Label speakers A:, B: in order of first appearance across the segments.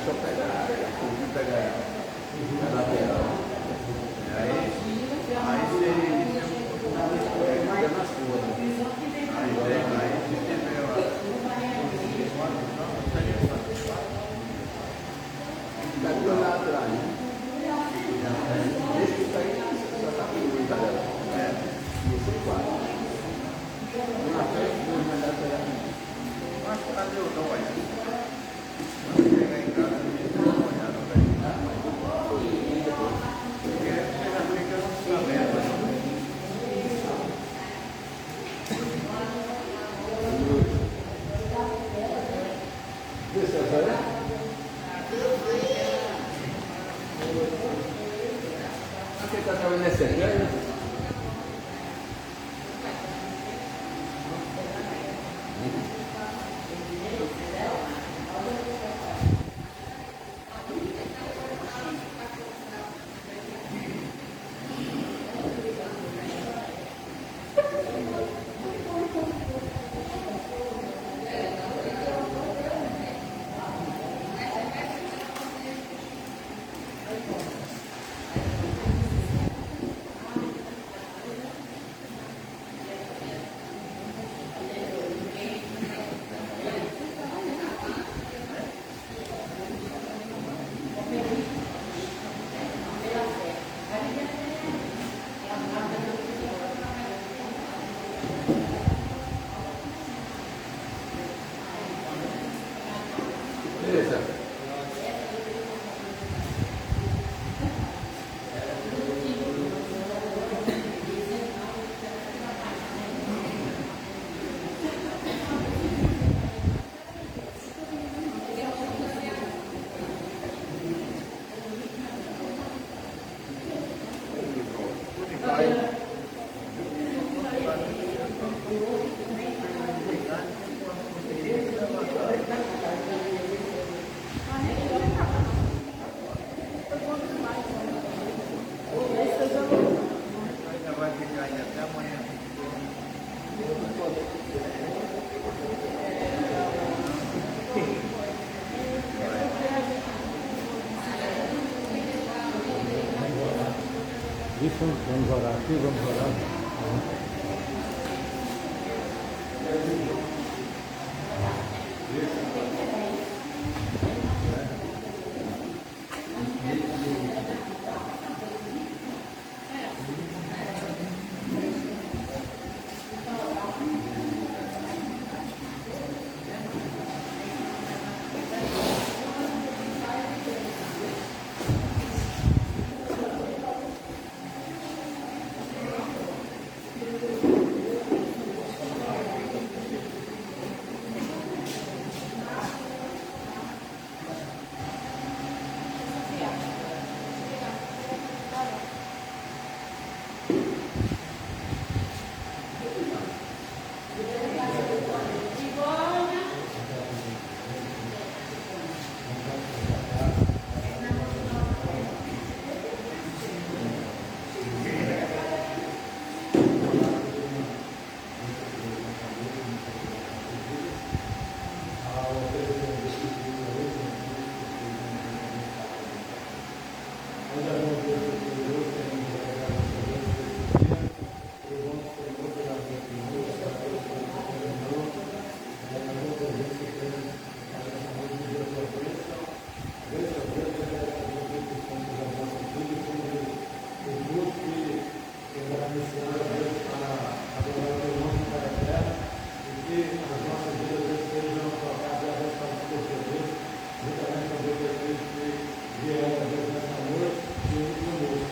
A: só pega a área, o pega a lateral. Aí você pega na sua. Aí você tiver tá do lado atrás, né? Esse que está aí só está com dois, tá vendo? E esse é quatro. Na frente, dois na lateral. Mas cadê o dom aí? Quando chegar em casa, eu vou dar uma olhada para ele. Porque geralmente eu não sabendo. Isso é você está trabalhando nessa grana? Beleza. Vai ficar aí até amanhã.
B: Isso, vamos orar aqui, vamos orar.
C: Vieram a Deus nessa noite e ele conosco.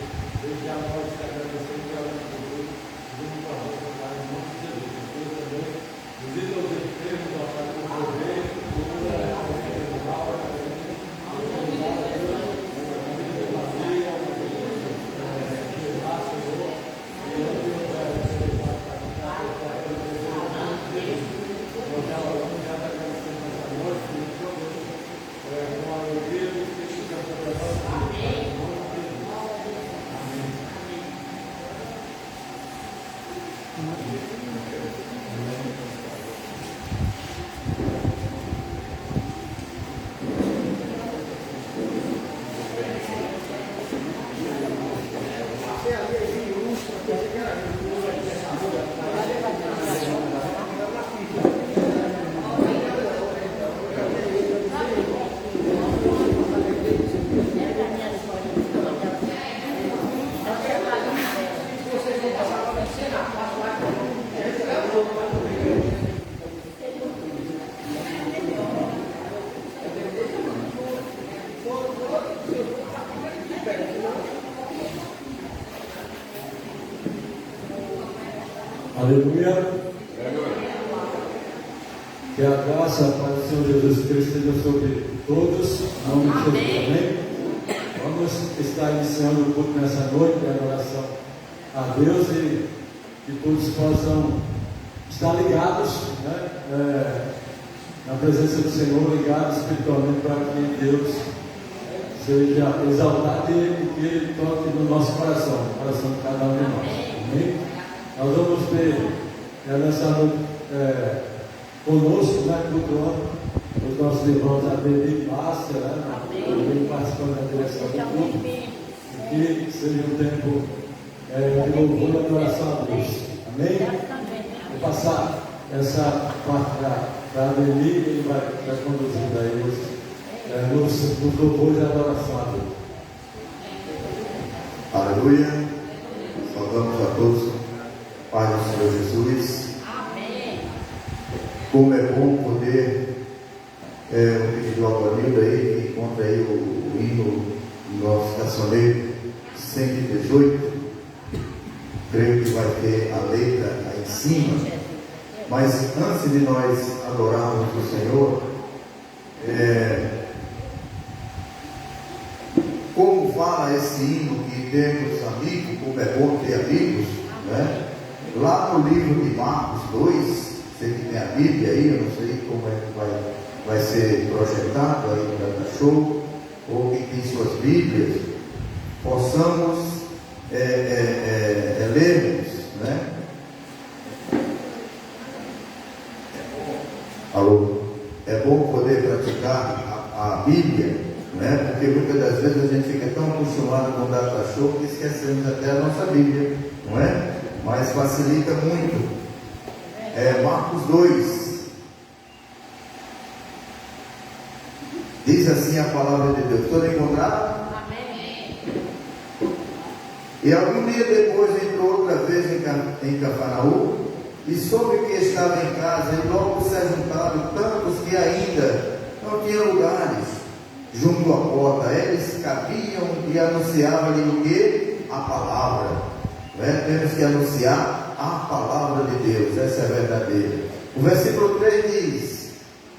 B: Aleluia. Que a graça, a paz do Senhor Jesus Cristo esteja sobre todos. Em nome de Jesus, amém? Vamos estar iniciando o culto nessa noite, em adoração a Deus, e que todos possam estar ligados, né? Na presença do Senhor, ligados espiritualmente, para que Deus seja exaltado e que Ele toque no nosso coração, no coração de cada um de nós. Amém? Nós vamos ter nessa noite conosco, né, cultuando os nossos irmãos Adeline e Márcia, né, também participando da direção do culto, e que seja um tempo de louvor e adoração a Deus. Amém? Vou passar essa parte para a Adeline, e ele vai conduzir aí os louvores e adoração a Deus.
C: Aleluia. Saudamos a todos, Pai do Senhor Jesus.
D: Amém.
C: Como é bom poder pedir ao Aguanildo aí, que encontra aí o hino do nosso cancioneiro 118. Creio que vai ter a letra aí em cima. Mas antes de nós adorarmos o Senhor, como fala esse hino que temos amigos, como é bom ter amigos, né? Lá no livro de Marcos 2, você que tem a Bíblia aí, eu não sei como é que vai ser projetado aí no Data Show, ou quem tem suas Bíblias, possamos lermos, né? Alô? É bom poder praticar a Bíblia, né? Porque muitas das vezes a gente fica tão acostumado com o Data Show que esquecemos até a nossa Bíblia, não é? Mas facilita muito. Marcos 2 diz assim a palavra de Deus. Todos encontraram?
D: Amém.
C: E algum dia depois entrou outra vez em Cafarnaum, e soube que estava em casa, e logo se ajuntaram tantos que ainda não tinham lugares junto à porta. Eles cabiam e anunciavam-lhe o que? A palavra. Temos que anunciar a palavra de Deus, essa é verdadeira. O versículo 3 diz: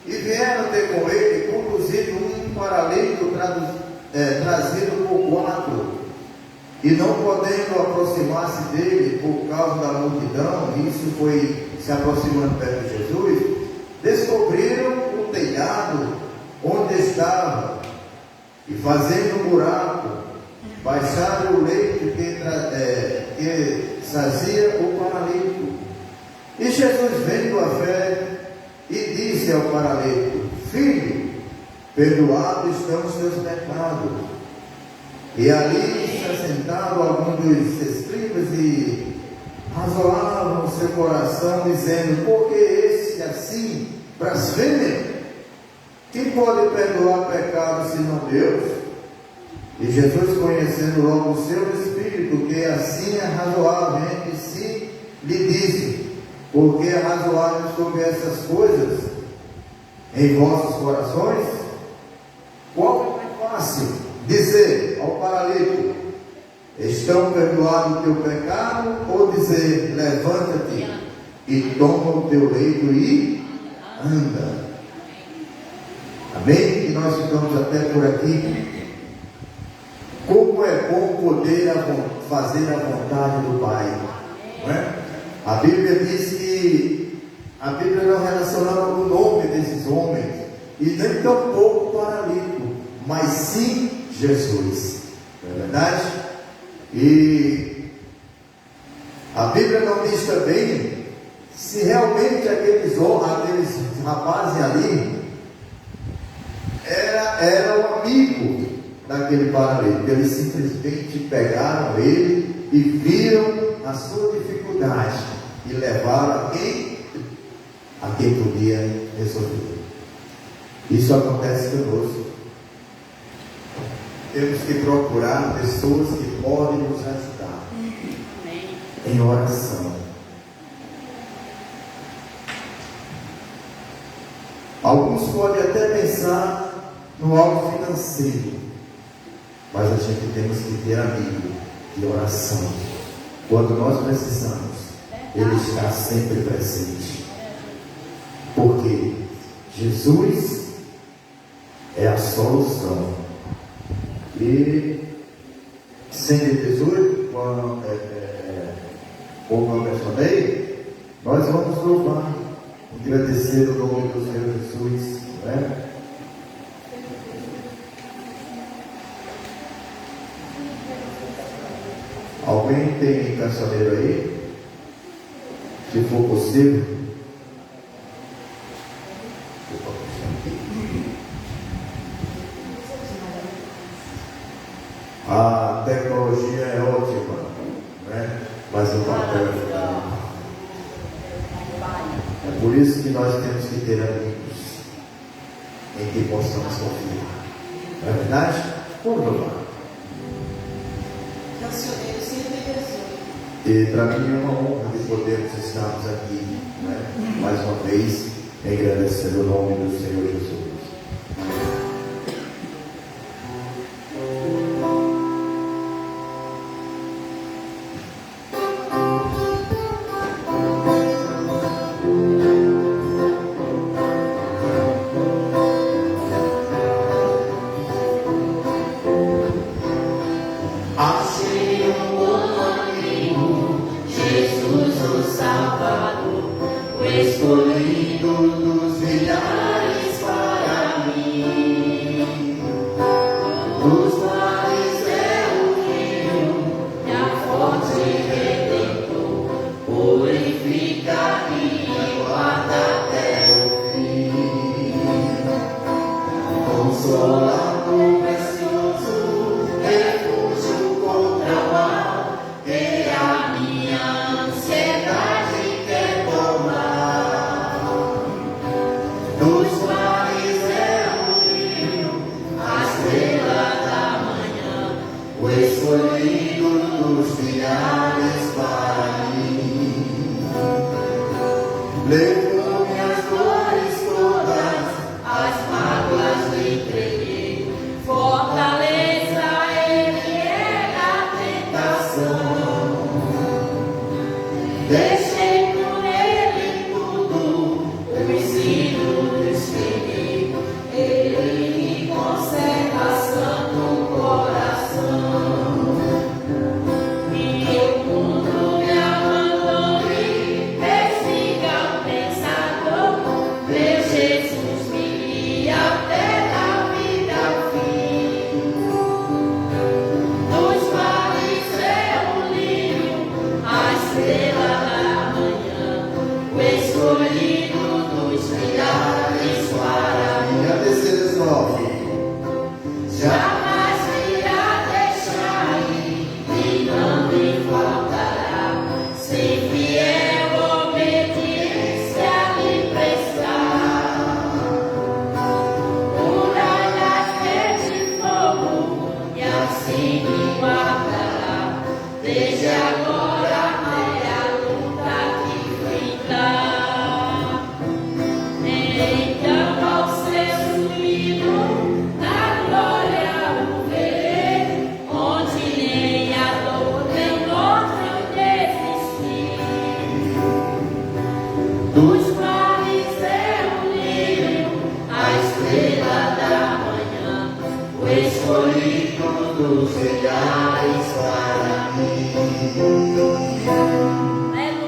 C: e vieram ter com ele, conduzido um paralítico trazido por 4, e não podendo aproximar-se dele por causa da multidão, isso foi se aproximando perto de Jesus, descobriram o telhado onde estava, e fazendo um buraco, baixaram o leito que trazia o paralítico. E Jesus, vendo a fé, e disse ao paralítico: filho, perdoados estão os teus pecados. E ali se assentaram alguns dos escribas e razoavam seu coração, dizendo: por que este assim blasfêmia? Quem pode perdoar pecados senão Deus? E Jesus, conhecendo logo o seu espírito, que assim é razoável entre si, lhe disse: por que é razoável sobre essas coisas em vossos corações? Qual é mais fácil? Dizer ao paralítico: estão perdoados o teu pecado, ou dizer: levanta-te e toma o teu leito e anda? Amém? E nós ficamos até por aqui. Como é bom poder fazer a vontade do Pai, não é? A Bíblia diz que a Bíblia não relaciona o nome desses homens, e nem tampouco o paralítico, mas sim Jesus, não é verdade? E a Bíblia não diz também se realmente aqueles rapazes ali eram amigos daquele paralítico. Eles simplesmente pegaram ele e viram a sua dificuldade e levaram a quem podia resolver. Isso acontece conosco. Temos que procurar pessoas que podem nos ajudar em oração. Alguns podem até pensar no algo financeiro, mas a gente temos que ter amigo de oração. Quando nós precisamos, Ele está sempre presente. Porque Jesus é a solução. E 118, como eu mencionei, nós vamos louvar, agradecer o nome do Senhor Jesus, não é? Alguém tem cancioneiro aí? Se for possível. A tecnologia é ótima, né? Mas o papel é fundamental. É por isso que nós temos que ter amigos em que possamos confiar. Não é verdade? Vamos louvar. E para mim é uma honra de podermos estarmos aqui, né? Mais uma vez, agradecendo o nome do Senhor Jesus.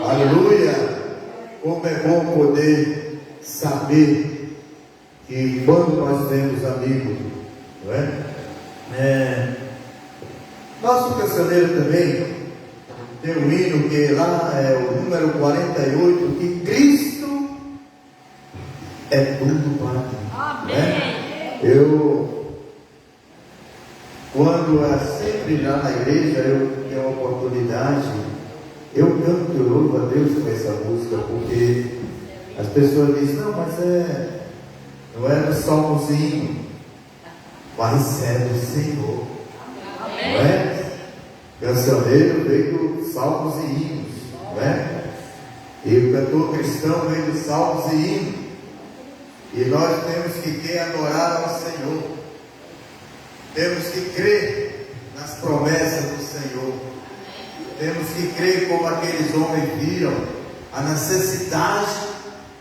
C: Aleluia! Como é bom poder saber que quando nós temos amigos, não é? Nosso cancioneiro também tem um hino que lá é o número 48, que Cristo é tudo para mim. Né? Quando sempre lá na igreja eu tenho a oportunidade, eu canto, eu louvo a Deus com essa música, porque as pessoas dizem, não, mas não é no salmozinho, mas é do Senhor. Não é? Cancioneiro veio do salmos e hinos, não é? E o cantor cristão veio do salmos e hinos. E nós temos que adorar ao Senhor. Temos que crer nas promessas do Senhor. Temos que crer como aqueles homens viram a necessidade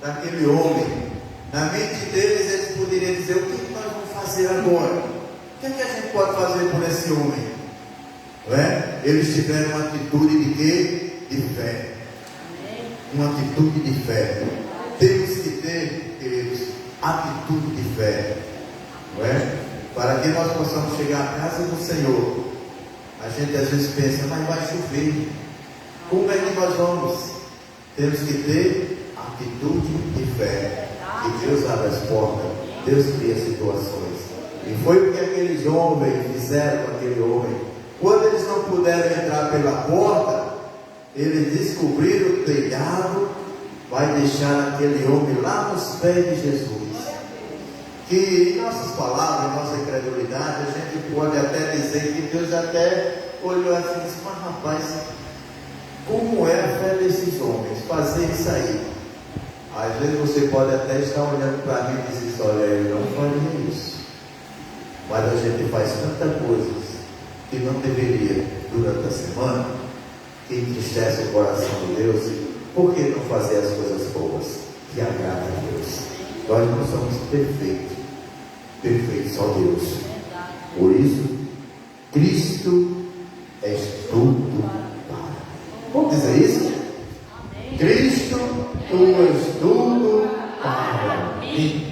C: daquele homem. Na mente deles, eles poderiam dizer: o que nós vamos fazer agora? O que é que a gente pode fazer por esse homem? Não é? Eles tiveram uma atitude de quê? De fé. Uma atitude de fé. Temos que ter, queridos, atitude de fé. Não é? Para que nós possamos chegar à casa do Senhor. A gente às vezes pensa: mas vai chover. Como é que nós vamos? Temos que ter atitude de fé. Que Deus abre as portas, Deus cria situações. E foi o que aqueles homens fizeram com aquele homem. Quando eles não puderam entrar pela porta, eles descobriram o telhado, vai deixar aquele homem lá nos pés de Jesus. Que em nossas palavras, em nossa incredulidade, a gente pode até dizer que Deus até olhou assim e disse: mas rapaz, como é a fé desses homens fazer isso aí? Às vezes você pode até estar olhando para mim e dizer: olha, eu não faria isso. Mas a gente faz tantas coisas que não deveria durante a semana, que entristece o coração de Deus. Por que não fazer as coisas boas que agradam a Deus? Nós não somos perfeitos, perfeito só Deus. Por isso, Cristo é tudo para. Vamos dizer isso? Cristo, tu és tudo para mim.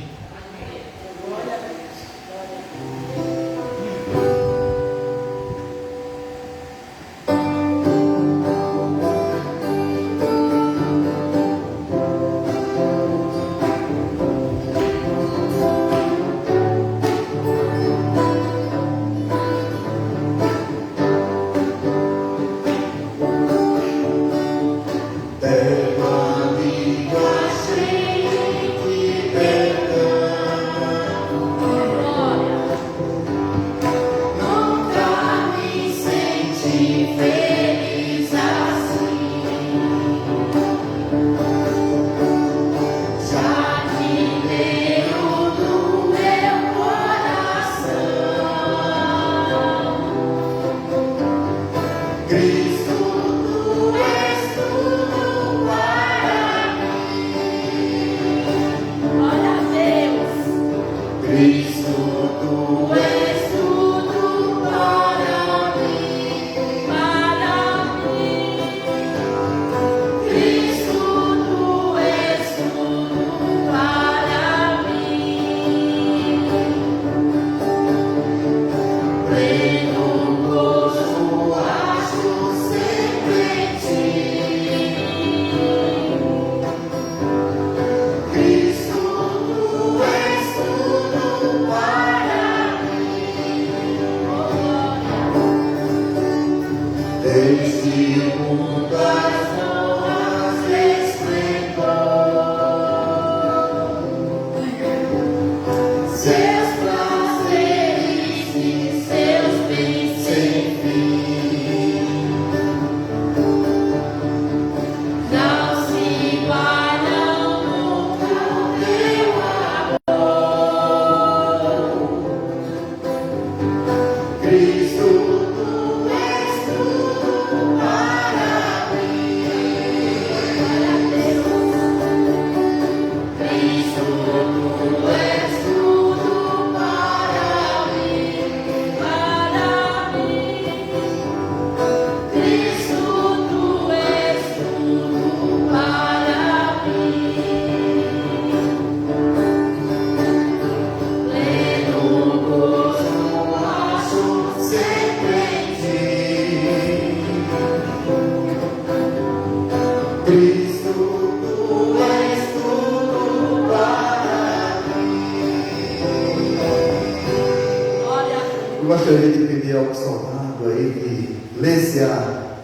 C: Eu gostaria de pedir ao soldado aí que lesse a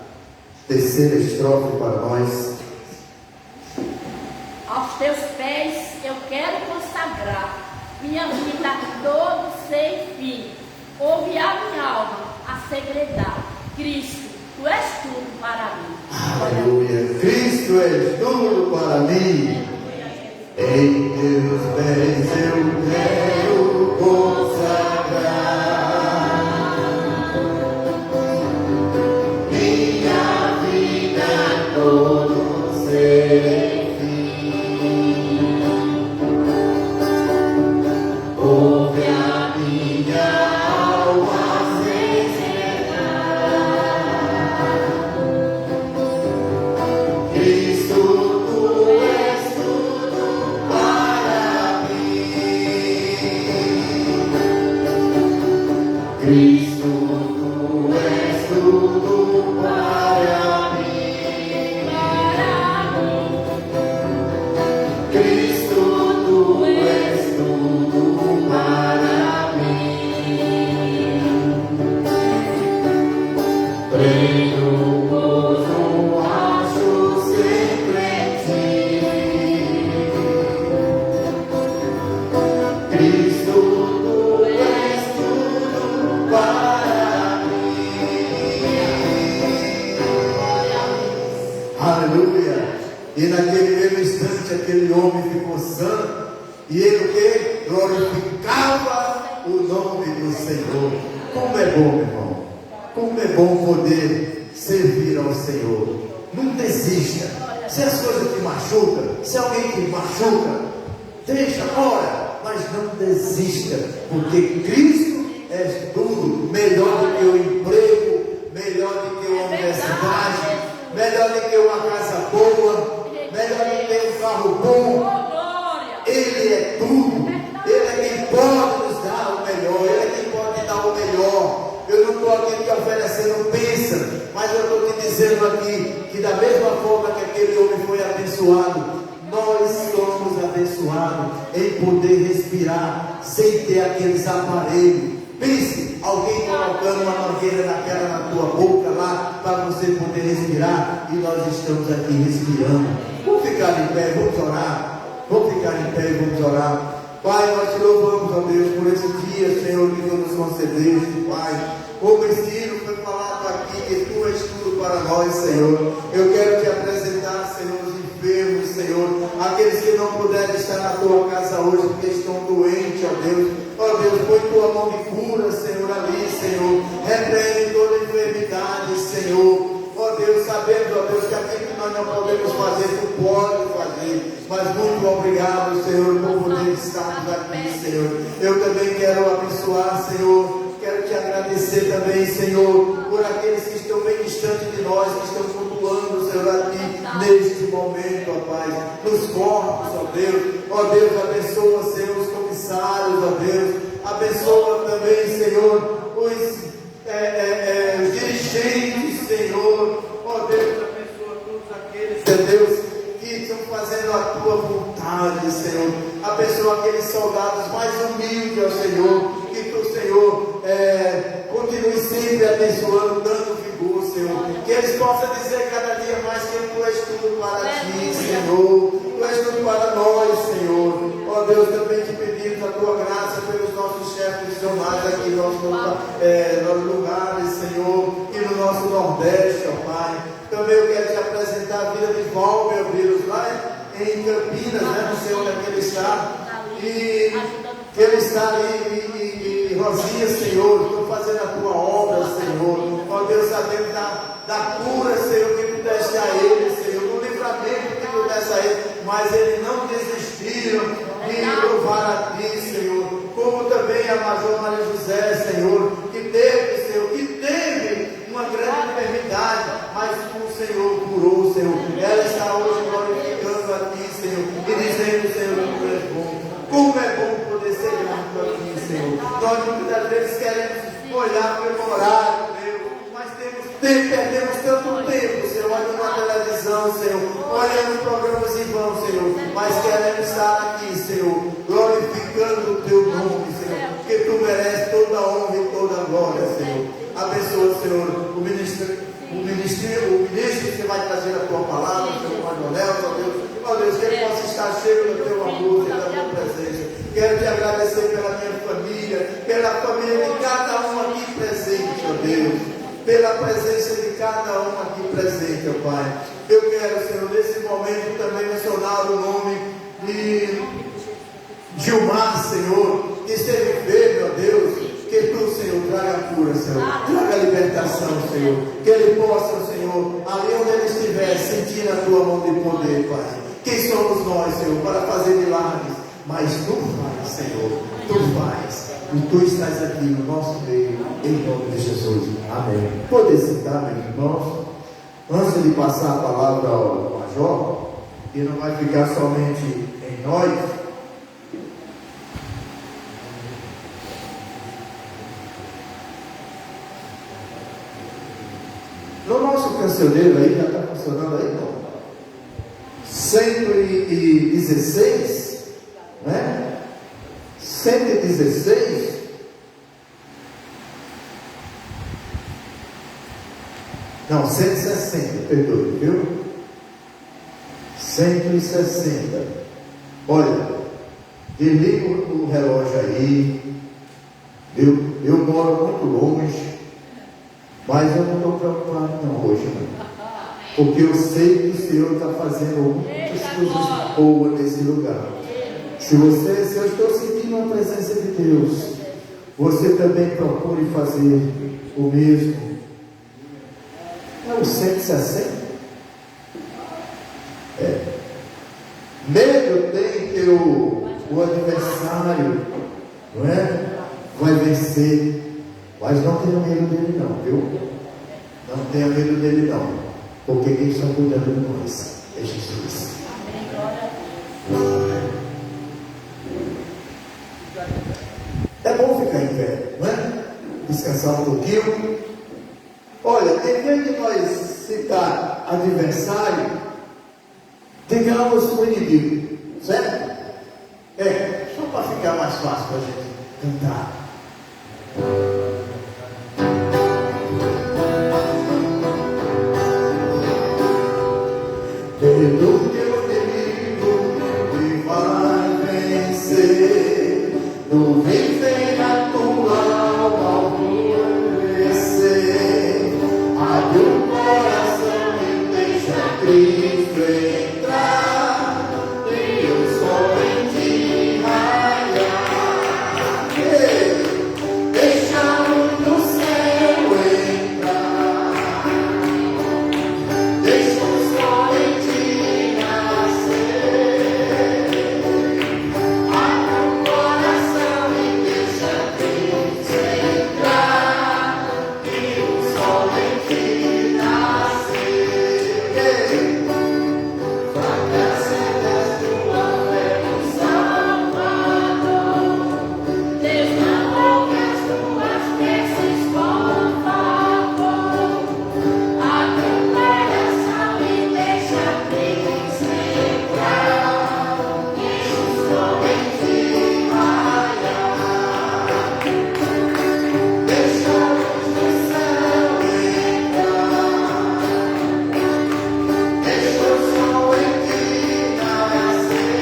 C: terceira estrofe para nós.
D: Aos teus pés eu quero consagrar minha vida todo sem fim. Ouve a minha alma a segredar: Cristo, tu és tudo para mim.
C: Aleluia. Cristo és tudo para mim. Em teus pés eu quero consagrar Cristo, tu és tudo para mim. Cristo, tu és tudo para mim. Pleno gozo acho sempre em ti. Cristo, tu és tudo para mim. Aleluia. E naquele mesmo instante aquele homem ficou santo. E ele o quê? Glorificava o nome do Senhor. Como é bom, meu irmão. Como é bom poder servir ao Senhor. Não desista. Se as coisas te machucam, se alguém te machuca, deixa, ora, mas não desista, porque Cristo é tudo. Melhor do que o emprego, melhor do que uma universidade, melhor do que uma casa boa, melhor do que um carro bom. Ele é tudo. Ele é quem pode nos dar o melhor. Ele é quem pode dar o melhor. Eu não estou aqui te oferecendo bênção, mas eu estou te dizendo aqui que da mesma forma que aquele homem foi abençoado, nós somos abençoados em poder respirar sem ter aqueles aparelhos. Pense, alguém colocando uma mangueira daquela na tua boca lá para você poder respirar, e nós estamos aqui respirando. Vamos ficar em pé, vamos orar. Vamos ficar em pé e vamos orar. Pai, nós te louvamos, ó Deus, por esse dia, Senhor, que tu nos concedeste, Pai. Como estilo foi falado aqui, que tu és tudo para nós, Senhor. Eu quero te apresentar, Senhor, os enfermos, Senhor, aqueles que não puderam estar na tua casa hoje, porque estão doentes, ó Deus. Ó Deus, põe tua mão de cura, Senhor, ali, Senhor. Repreende toda enfermidade, Senhor. Ó Deus, sabendo, ó Deus, que aquilo que nós não podemos fazer, tu pode fazer. Mas muito obrigado, Senhor, por poder estarmos aqui, Senhor. Eu também quero abençoar, Senhor. Quero te agradecer também, Senhor, por aqueles que estão bem distantes de nós, que estão flutuando, Senhor, aqui neste momento, ó Pai. Nos corpos, ó Deus. Ó Deus, abençoa, Senhor, os comissários, ó Deus. Abençoa também, Senhor, os dirigentes, Senhor. Ó Deus, abençoa todos aqueles, ó Deus, que estão fazendo a tua vontade, Senhor. Abençoa aqueles soldados mais humildes, ó Senhor. Que tu, Senhor, continue sempre abençoando, dando vigor, Senhor. Que eles possam dizer cada dia mais que tu és tudo para ti, Senhor. Tu és tudo para nós, Senhor. Ó Deus, também te pedimos a tua graça pelos nossos chefes missionários aqui nos lugares, Senhor, e no nosso Nordeste, ó Pai. Também eu quero te apresentar a vida de Val, meu Deus, lá em Campinas, né? Não sei onde é que ele está. E que ele está ali e Rosinha, Senhor, estou fazendo a tua obra, Senhor. Ó Deus, sabendo da cura, Senhor, que tu deste a ele, Senhor, do livramento que tu deste a ele, mas eles não desistiram de louvar a ti, Senhor. Como também a Major Maria José, Senhor, que teve uma grande enfermidade, mas o Senhor curou, Senhor. Ela está hoje glorificando a ti, Senhor, e dizendo, Senhor, que tu és bom. Como é bom poder ser grato a ti, Senhor. Nós muitas vezes queremos olhar para o horário, Deus, mas perdemos tanto tempo, Senhor, olhando na televisão, Senhor, olhando programas em vão, Senhor, mas queremos estar aqui, Senhor, glorificando o teu nome, Senhor, porque tu mereces toda a honra e toda a glória, Senhor. Abençoa, Senhor, o ministro que vai trazer a tua palavra, Senhor, ó Deus, que ele possa estar cheio do teu amor e da tua presença. Quero te agradecer pela minha família, pela família de cada um aqui presente, ó Deus, pela presença de cada um aqui presente, ó Pai. Eu quero, Senhor, nesse momento também mencionar o nome de Gilmar, Senhor, que esteve enfermo, ó Deus. Que tu, Senhor, traga a cura, Senhor, traga a libertação, Senhor, que ele possa, Senhor, ali onde ele estiver, sentir a tua mão de poder, Pai. Quem somos nós, Senhor, para fazer milagres? Mas tu faz, Senhor, tu faz, e tu estás aqui no nosso meio, em nome de Jesus. Amém. Pode sentar, meus irmãos. Antes de passar a palavra ao Major, que não vai ficar somente em nós, No nosso cancioneiro aí, já está funcionando aí, não? 116, né? 116. Não, 160, perdoe, viu? 160. Olha, desliga o relógio aí. Eu moro muito longe, mas eu não estou preocupado não hoje, não. Porque eu sei que o Senhor está fazendo muitas coisas boas nesse lugar. Se eu estou sentindo a presença de Deus, você também procure fazer o mesmo. É o 160. Medo tem que o adversário, não é? Vai vencer, mas não tenha medo dele não, viu? Não tenha medo dele não, porque quem está cuidando de nós é Jesus. É bom ficar em pé, não é? Descansar um pouquinho. Olha, em vez de nós citar adversário, digamos o inimigo, certo? Só para ficar mais fácil para a gente cantar. Pelo teu inimigo que vai vencer, não vem a tua alma ao conhecer. Abre o coração e deixa Cristo entrar, e o sol em ti raiar. Deixa a luz do céu entrar, deixa o sol em ti nascer. Abre o coração e deixa Cristo entrar, e o sol em ti nascer. Fracassadas tua fé no Salvador, Deus não ouve as tuas preces com favor. Abre o coração e deixa Cristo entrar, e o sol em ti raiar. Deixa a luz do céu entrar, deixa o sol em ti nascer.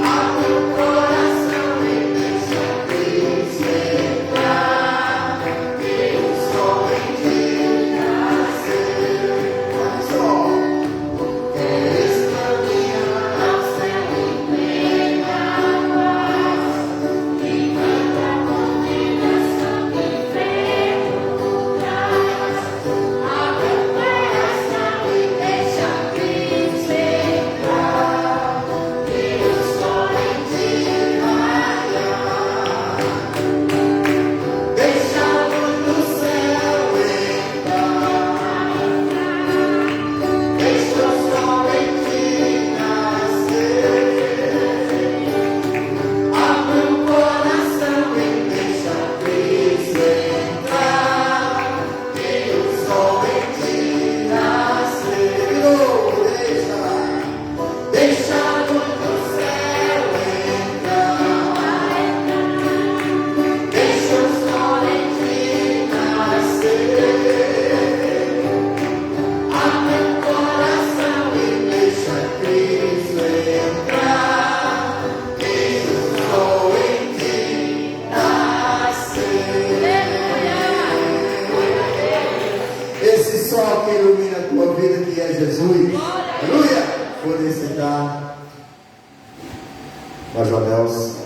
C: Abre o coração e deixa Cristo entrar, e o sol em ti nascer. Olha só. Queres caminhar ao céu em plena paz, livrando a condenação que o inferno traz. Abre o coração e deixa Cristo entrar, e o sol em ti raiar. Deixa a luz do céu entrar, deixa o sol em ti nascer. Abre o coração e deixa Cristo entrar, e o sol em ti nascer. Deixa a luz do céu entrar, deixa o sol em ti nascer. Abre o coração e deixa Cristo entrar, e o sol em ti nascer. Esse sol que ilumina a tua vida, que é Jesus. Aleluia! Poder sentar. Major Nelson.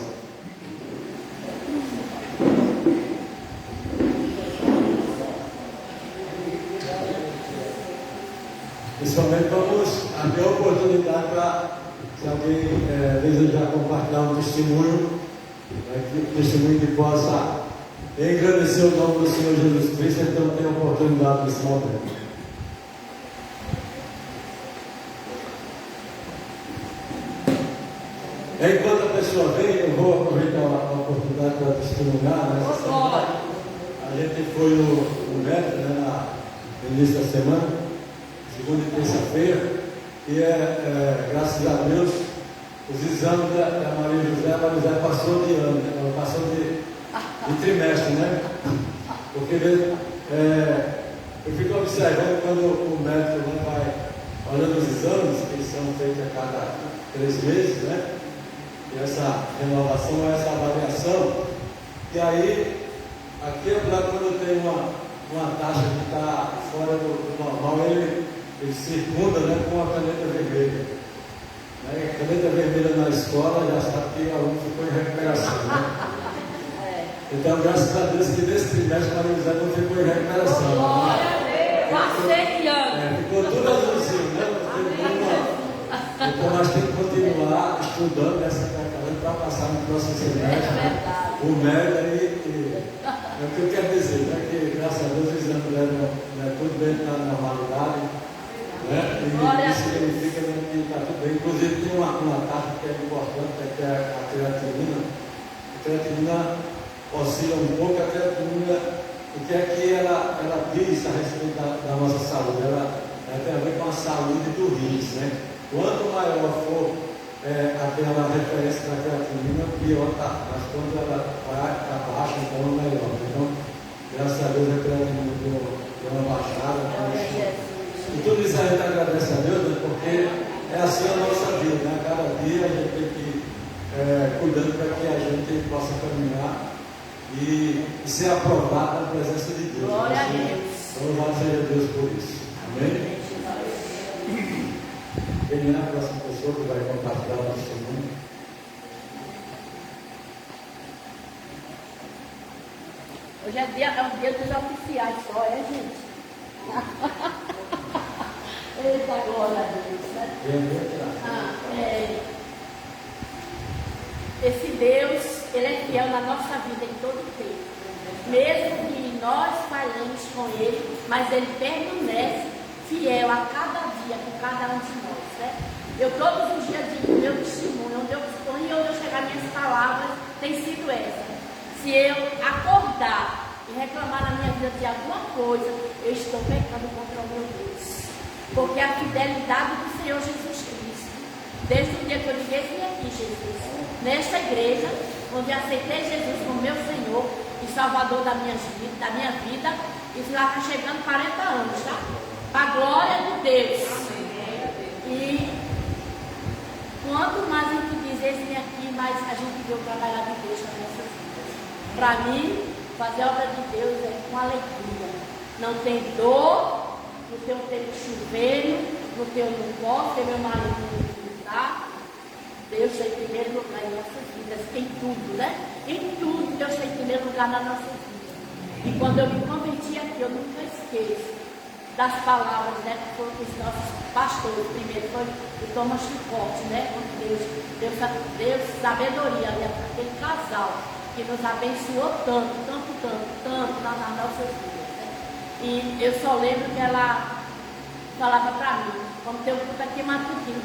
B: Nesse momento vamos abrir a oportunidade para, se alguém desejar compartilhar um testemunho, que o testemunho que possa engrandecer o nome do Senhor Jesus Cristo, então tem a oportunidade nesse momento. Enquanto a pessoa vem, eu vou aproveitar a oportunidade para testemunhar, né? A gente foi no médico, né, no início da semana, segunda e terça-feira, e graças a Deus, os exames da Maria José, a Maria José passou de ano, né, ela passou de trimestre, né? Porque eu fico observando quando o médico, né, vai olhando os exames, que são feitos a cada 3 meses, né? E essa renovação, essa avaliação, e aí, aqui quando tem uma taxa que está fora do normal, ele circunda, né, com a caneta vermelha. Né? A caneta vermelha na escola já sabe que o aluno ficou em recuperação. Né? Então, graças a Deus que nesse trimestre a Maria José não ficou em recuperação.
D: Glória a Deus!
B: Ficou tudo azulzinho, né? Então nós temos que continuar estudando essa categoria para passar no próximo semestre. O mérito é o que eu quero dizer, né? Que graças a Deus os exames levam tudo dentro da normalidade, né? E isso significa que está tudo bem. Inclusive tem uma taxa que é importante, que é a creatinina. A creatinina oscila um pouco, a creatinina, o que é que ela diz a respeito da nossa saúde? Ela tem a ver com a saúde do rins, né? Quanto maior for aquela referência da creatinina, pior está. Mas quando ela vai para baixo, então é melhor. Então, graças a Deus, a creatinina deu uma baixada. E tudo isso a gente agradece a Deus, né? Porque é assim a nossa vida, né? Cada dia a gente tem que ir cuidando para que a gente possa caminhar e ser aprovado na presença de Deus.
D: Glória a Deus.
B: Então, louvado seja Deus por isso. Amém? Quem é a próxima pessoa que vai compartilhar o testemunho?
D: Hoje é um dia dos oficiais só, gente? Eita, glória a Deus, né? Esse Deus, Ele é fiel na nossa vida em todo o tempo. Mesmo que nós falhamos com Ele, mas Ele permanece fiel a cada dia com cada um de nós, né? Eu todos os dias digo, meu testemunho, onde eu chegar, minhas palavras tem sido essa. Se eu acordar e reclamar na minha vida de alguma coisa, eu estou pecando contra o meu Deus. Porque a fidelidade do Senhor Jesus Cristo, desde o dia que eu liguei vim aqui, Jesus, nesta igreja, onde aceitei Jesus como meu Senhor e Salvador da minha vida, isso lá está chegando 40 anos, tá? Para a glória de Deus. E quanto mais a gente diz esse aqui, mais a gente vê o trabalhar de Deus nas nossas vidas. Para mim, fazer a obra de Deus é com alegria. Não tem dor, no teu tempo chovendo, no teu não posso, tem meu marido não está. Deus está em primeiro lugar em nossas vidas, em tudo, né? Em tudo, Deus está em primeiro lugar na nossa vida. E quando eu me converti aqui, eu nunca esqueço das palavras, né, que foram os nossos pastores. Primeiro foi o Thomas Chicote, né, quando Deus sabedoria, né, para aquele casal que nos abençoou tanto nas nossas vidas, né? E eu só lembro que ela falava para mim, como tem um culto aqui matutino,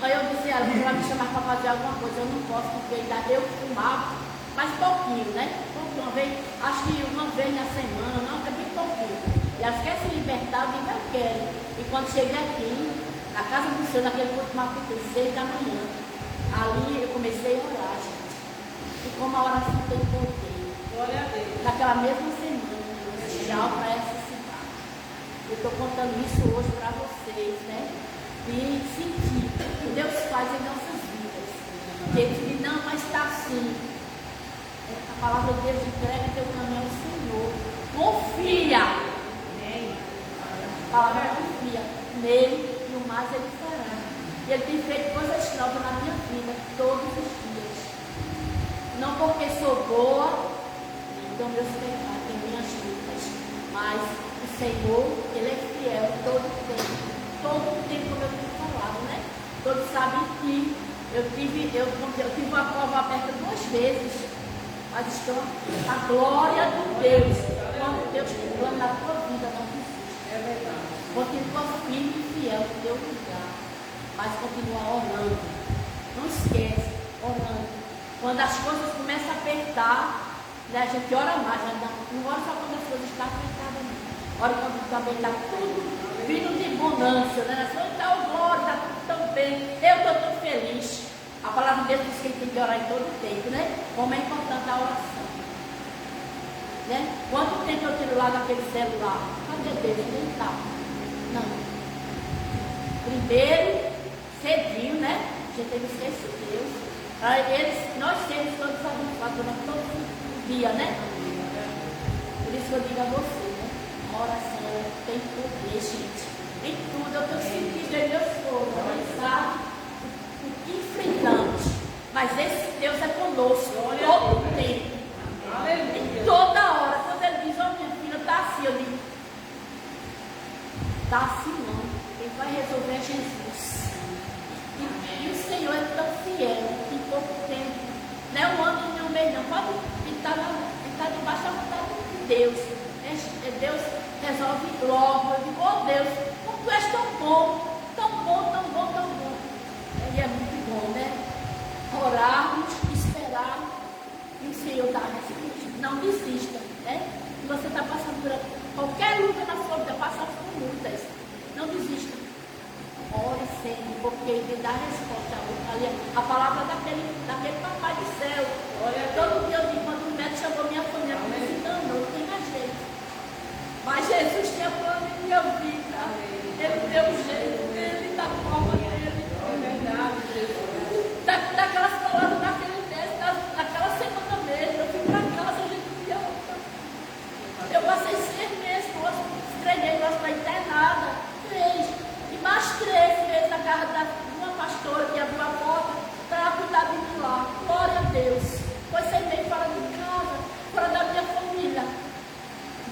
D: aí eu disse a ela, ela me chamar para fazer alguma coisa, eu não posso, porque eu fumava, mas pouquinho, né? Uma vez, acho que uma vez na semana, não, é bem pouquinho. E elas querem se libertar, eu digo, eu quero. E quando cheguei aqui, na casa do Senhor, naquele culto matutino, 6 da manhã, ali eu comecei a orar, gente. E como a oração tem poder. Glória a Deus. Naquela mesma semana, eu já para essa cidade. Eu estou contando isso hoje para vocês, né? E sentir o que Deus faz em nossas vidas. Que Ele diz, não, mas está assim. A palavra de Deus entrega teu caminho ao Senhor. Confia. A palavra confia nele e o mais Ele fará. E Ele tem feito coisas novas na minha vida todos os dias. Não porque sou boa, então meus pecados, tem minhas lutas, mas o Senhor, Ele é fiel todo o tempo. Todo o tempo, como eu tenho falado, né? Todos sabem que eu tive uma prova aberta 2 vezes, mas estou a glória de Deus. Quando Deus tem plano na tua vida, não desiste. É verdade. Continua firme e fiel no teu lugar, mas continua orando. Não esquece, orando. Quando as coisas começam a apertar, Né? A gente ora mais, né? Não ora só quando as coisas estão apertadas, não. Ora quando também está tudo vindo de bonança, né? Então, glória, está tudo tão bem. Eu estou tão feliz. A palavra de Deus diz que a gente tem que orar em todo tempo, né? Como é importante a oração. Né? Quanto tempo eu tiro lá naquele celular? Cadê Deus? Ele está. Não. Primeiro, cedinho, né? A gente tem que esquecer Deus. Nós temos todos abençoados durante todo o dia, né? Por isso que eu digo a você, né? A oração tem poder, gente. Em tudo eu tenho sentido em meus foros, ele sabe o que enfrentamos. Mas esse Deus é conosco todo o tempo. Em toda hora. Quando ele diz, ó minha filha, está assim, eu digo, está assim não. Quem vai resolver é Jesus. E o Senhor é tão fiel que em pouco tempo, não é um ano e nem um mês, não. Pode estar debaixo da vontade de Deus. Deus resolve logo. Eu digo, oh Deus, como tu és tão bom, tão bom, tão bom, tão bom. Ele é muito bom, né? Orarmos, esperar e o Senhor dá a resposta. Não desista, né? Se você está passando por qualquer luta na sua vida, passar por lutas, não desista. Ore sempre, porque ele dá a resposta. Ali, a palavra daquele papai do céu. Olha, todo dia eu digo, quando o médico chamou minha família, eu disse, não tem mais jeito. Mas Jesus tinha plano em minha vida. Ele deu jeito dele, da forma dele. É verdade, Jesus. Daquelas palavras daquele texto, daquela semana mesmo, eu fui para casa, a gente via outra. Eu passei 6 meses, estreguei, nós para internada. 3. E mais 3 vezes na casa de uma pastora que abriu a porta para cuidar de mim lá. Glória a Deus. Pois sentei fora de casa, fora da minha família.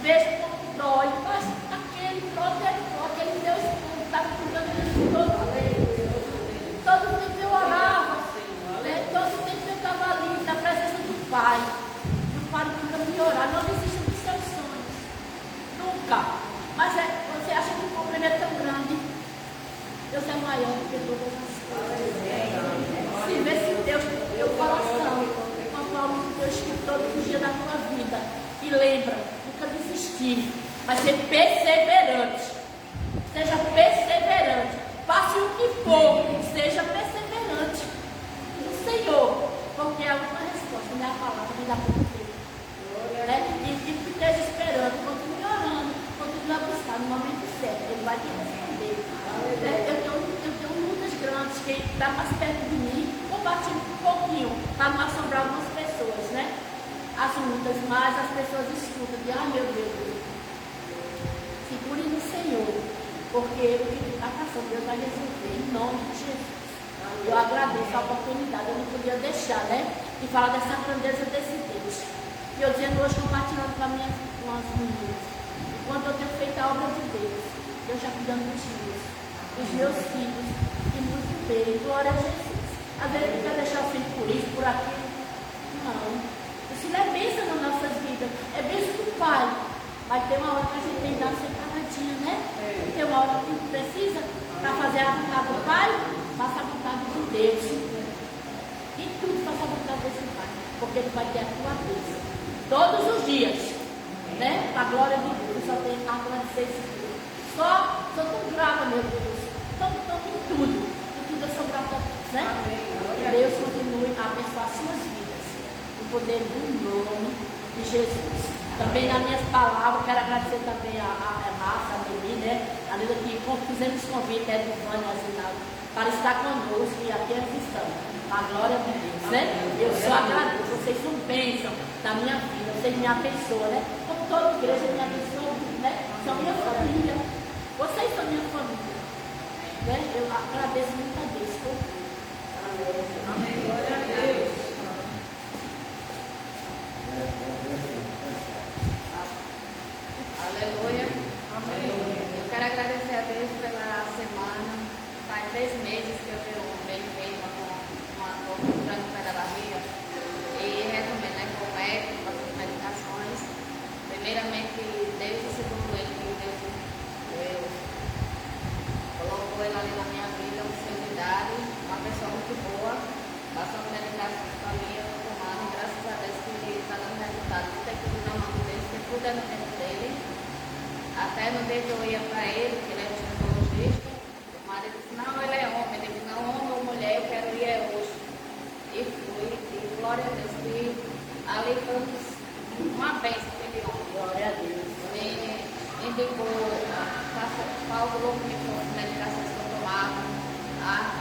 D: Vejo como dói, mas aquele protetor, aquele Deus que está cuidando de todo tempo. Todo tempo eu orava, né? Todo tempo eu estava ali na presença do Pai. Não pare nunca de orar, não desista dos seus sonhos. Nunca. Mas você acha que o problema é tão grande? Deus é maior do que todas as coisas. Se vê se Deus teu coração, com a palavra de Deus que todos os dias da tua vida. E lembra, nunca desistir, mas ser perseverante. Seja perseverante. Faça o que for, seja perseverante no Senhor. Porque a última resposta não é a palavra, me dá por tempo. E esteja esperando, continue orando, continue a buscar no momento certo. Ele vai te responder. Eu tenho lutas grandes que está mais perto de mim, compartilho um pouquinho, para não assombrar algumas pessoas, né? As lutas, mas as pessoas escutam e dizem, meu Deus, segure no Senhor, porque o que está passando, Deus vai resolver, em nome de Jesus. Eu agradeço a oportunidade, eu não podia deixar, né? De falar dessa grandeza desse Deus. E eu dizendo hoje, compartilhando com as meninas, enquanto eu tenho feito a obra de Deus, Deus já cuidando dos meus filhos, e muito bem, glória a Jesus. Às vezes ele quer deixar o filho por isso, por aquilo. Não. Isso não é bênção nas nossas vidas, é bênção do Pai. Mas tem uma hora que a gente tem que dar uma separadinha, né? Tem uma hora que a gente precisa, para fazer a vontade do Pai, faça a vontade de Deus. E tudo faça a vontade desse Pai, porque Ele vai ter a tua bênção. Todos os dias, né? Para a glória de Deus, eu só tenho a agradecer esse Deus. Sou tão grata, meu Deus. Tão em tudo. Em tudo eu sou grata, né? Que Deus continue a abençoar as suas vidas. No poder do nome de Jesus. Também nas minhas palavras, quero agradecer também a Márcia, a Meli, né? A Lila que fizemos convite, a Edivânia, para estar conosco e aqui eles estão. A glória de Deus, né? Eu só agradeço. Vocês são bênção na minha vida. Vocês me abençoam, né? Como toda igreja me abençoa, né? São minha família. Vocês são minha família. Né? Eu agradeço muito a Deus por tudo. Amém. Glória a Deus.
E: Aleluia. Amém. Eu quero agradecer a Deus pela semana. Faz 3 meses que eu tenho bem feito com a dor muito grande no pé da barriga. E resumindo, né, com o médico, com as medicações. Primeiramente, desde o segundo ano que Deus colocou ele ali na minha vida, com sensibilidade, uma pessoa muito boa, passando medicações para mim, eu estou tomando, e graças a Deus que está dando resultado tudo é no tempo dele. Até no dia que eu ia para ele, que ele é ginecologista, o marido disse, não, ele é homem. Ele disse, não, homem ou mulher, eu quero ir hoje. E fui, e glória a Deus, que ali foi uma bênção aquele homem.
D: Glória a Deus.
E: Me indicou, falou comigo com as medicações que eu tomava,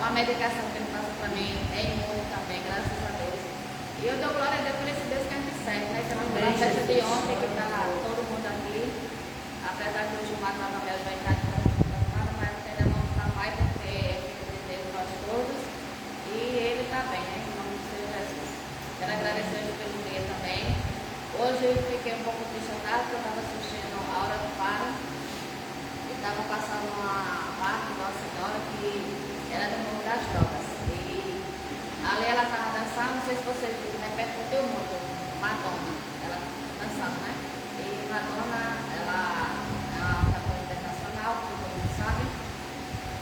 E: uma medicação que ele passa para mim é imune também, graças a Deus. E eu dou glória a Deus por esse Deus que a gente serve, né? Que na festa de ontem, que está todo mundo aqui, apesar que hoje o Marco Rafael vai estar de mas ainda não está mais, porque é filho de Deus nós todos, e ele está bem, né? Em nome do Senhor Jesus. Quero agradecer hoje pelo dia também. Hoje eu fiquei um pouco triste, porque eu estava assistindo a Hora do Faro, e estava passando uma parte de Nossa Senhora que era do mundo das drogas. E ali ela estava dançando, não sei se vocês viram, repercutiu muito, Madonna, ela dançando, né? E Madonna, ela é uma cantora internacional, todo mundo sabe.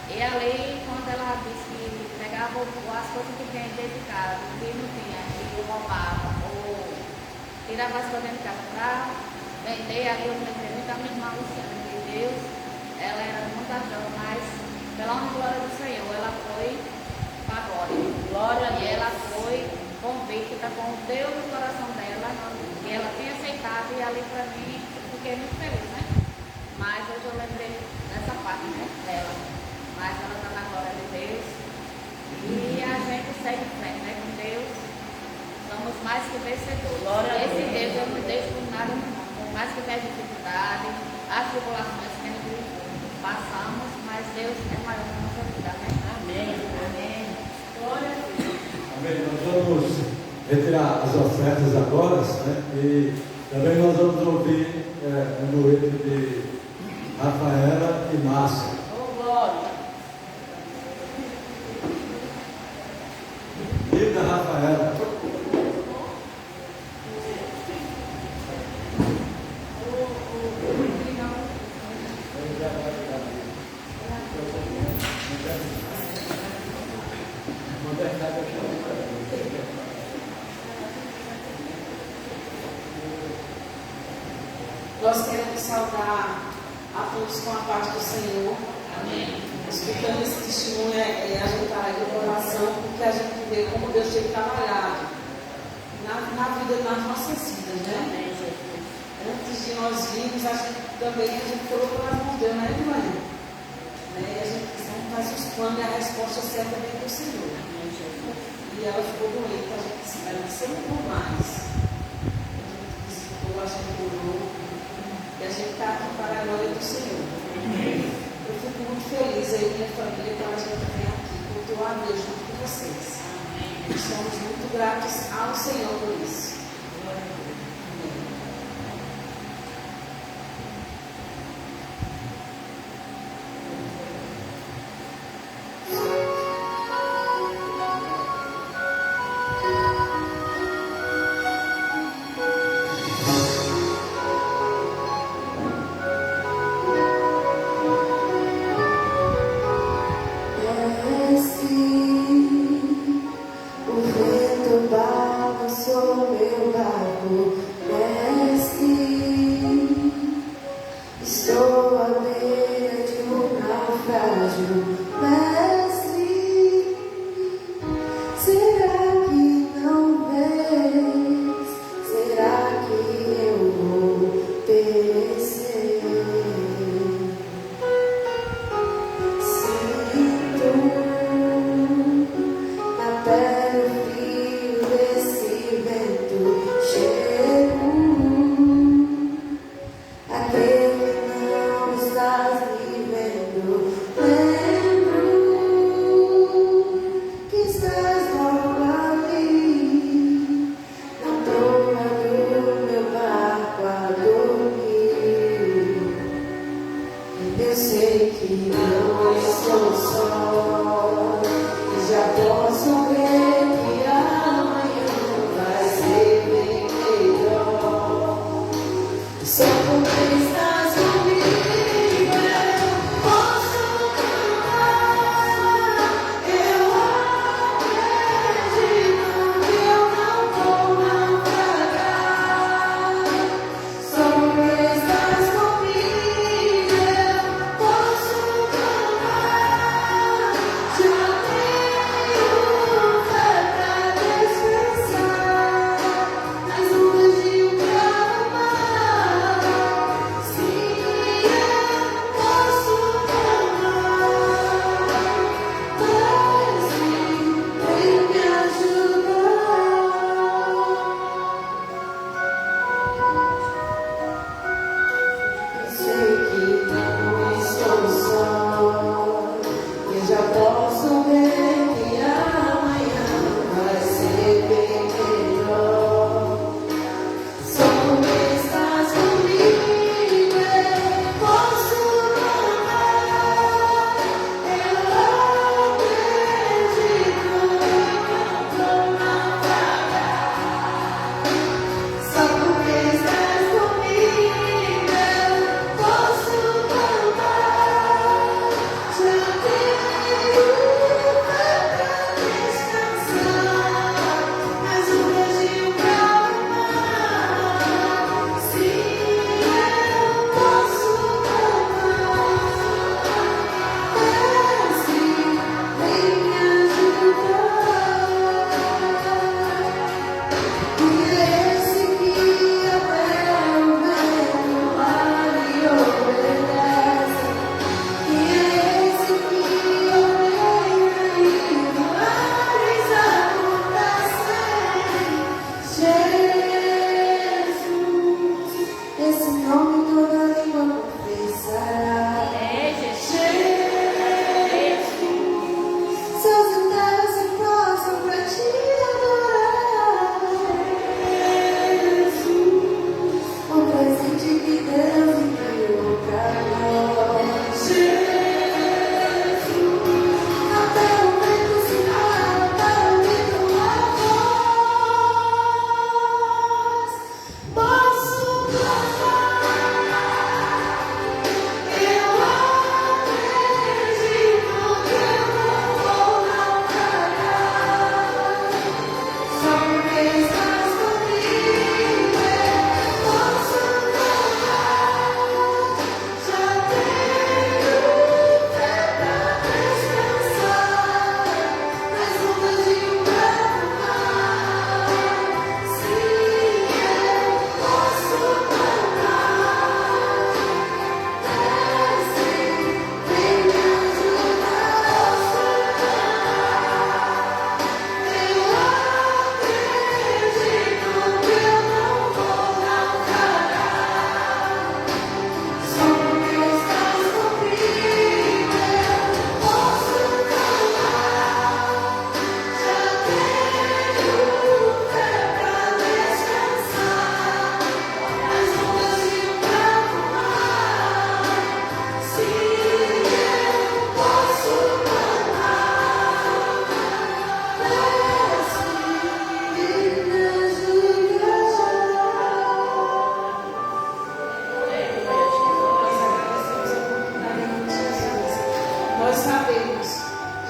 E: E ali, quando ela disse que pegava as coisas que tem dentro de casa, que não tinha, e roubava, ou tirava as coisas dentro de casa para vender, ali eu lembrei muito a minha irmã Luciana, de Deus, ela era muito jovem, mas pela honra e glória do Senhor, ela foi para a glória, e ela foi convicta com Deus no coração dela, e ela tinha aceitado, e ali para mim, eu fiquei muito feliz, né? Mas hoje eu lembrei dessa parte, né, dela, mas ela está na glória de Deus, e a gente segue em frente, né, com Deus, somos mais que vencedores.
D: Glória a
E: Esse
D: Deus.
E: Deus eu não deixo por nada, não. Por mais que tenha dificuldade, as tribulações que a gente passamos, mas Deus é maior que a nossa vida, né?
D: Amém. Amém. Glória a Deus.
B: Amém. Nós vamos retirar as ofertas agora, né? E também nós vamos ouvir um dueto de Rafaela e Márcia.
D: Oh, glória.
B: Linda Rafaela.
F: Nós queremos saudar a todos com a paz do Senhor.
D: Amém.
F: Escutando esse testemunho é ajeitar aí o coração, porque a gente vê como Deus tem trabalhado na vida, nas nossas vidas, né?
D: Amém, Jesus.
F: Antes de nós virmos, a gente colocou nas mãos de Deus, né, Ivan? E a gente faz os planos e a resposta certa vem do Senhor.
D: Amém, Jesus.
F: E ela ficou doente, a gente disse, ela disse, eu não vou mais. A gente visitou, a gente orou. E a gente está aqui para a glória do Senhor. Eu fico muito feliz aí, minha família, quando a gente vem aqui, cultuar a Deus junto com vocês. E somos muito gratos ao Senhor por isso.
G: O vento balançou meu barco, mestre. Estou à beira de um naufrágio, mestre. Será que não vês? Será que eu vou perecer? Na pele o frio desse vento chego, aquele não estás me vendo. Lembro que estás logo ali, na proa do meu barco a dormir. Eu sei que não estou só, e já posso ver que amanhã vai ser bem melhor. Só porque estás comigo eu posso cantar. Eu acredito que eu não vou naufragar. Só porque esse nome toda língua confessará.
D: É, Jesus.
G: Seus enterros se prostram pra te adorar. O presente que Deus enviou pra nós. Até o vento se cala para ouvir tua voz. Posso clamar. Eu acredito que eu não vou naufragar. Só porque estás comigo eu posso clamar. Já tenho fé pra descansar nas ondas de um bravo mar. Sim, eu posso clamar. Desce, vem me ajudar a sonhar. Eu acredito que eu não vou naufragar. Só porque estás comigo eu posso clamar. Já tenho fé pra descansar nas ondas de um bravo mar. Sim, eu posso clamar. Desce e me
F: Nós sabemos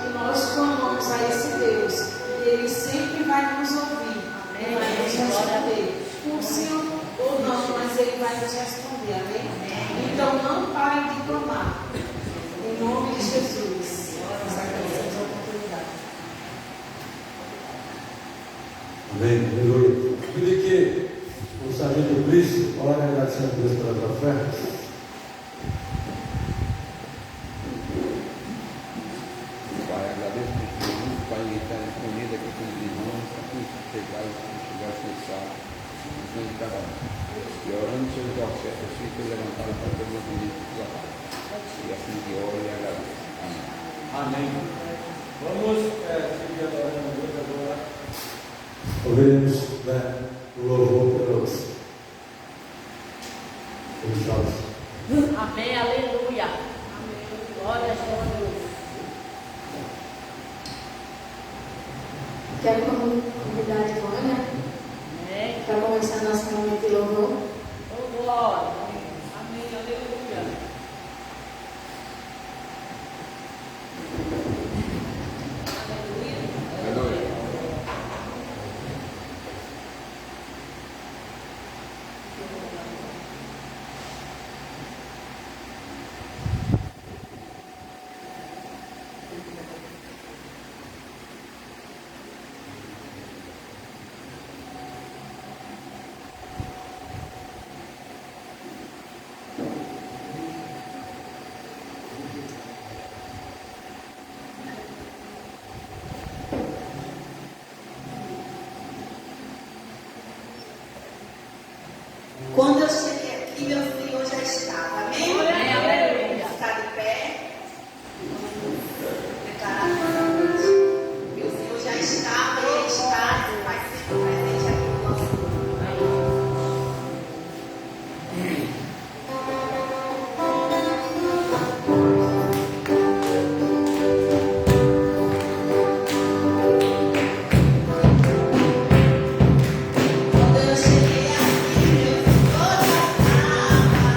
F: que nós clamamos a esse Deus e Ele sempre vai nos ouvir. Ele vai nos responder. Por sim ou não, mas Ele vai nos responder. Amém? Então não parem de clamar. Em nome de Jesus. Nós agradecemos a oportunidade.
B: Amém, aleluia. Pedir que o sargento Cristo ore agradecendo a Deus pela tua fé.
A: Pai, agradeço por tudo, Pai, que está disponível aqui com os irmãos, para que chegar a acessar o sonho de cada um. E orando seus processos, assim que levantaram para ter uma bonita tua paz. E assim que oro e agradeço. Amém.
B: Amém. Vamos seguir adorando a Deus agora. Ouviremos o louvor pelos jovens.
D: Amém, aleluia. Glória a Jesus.
G: Quero convidar a Ivânia
D: Amém.
G: para começar nosso momento de louvor.
D: Oh, glória. Amém, aleluia.
A: Aleluia.
H: Quando eu cheguei aqui, meu Senhor já estava. Amém?
D: Amém, aleluia.
H: Está de pé. Declarar essa noite. Meu Senhor já estava, Ele está, Ele vai ser presente aqui no nosso mundo. Quando eu cheguei aqui, meu Senhor já estava.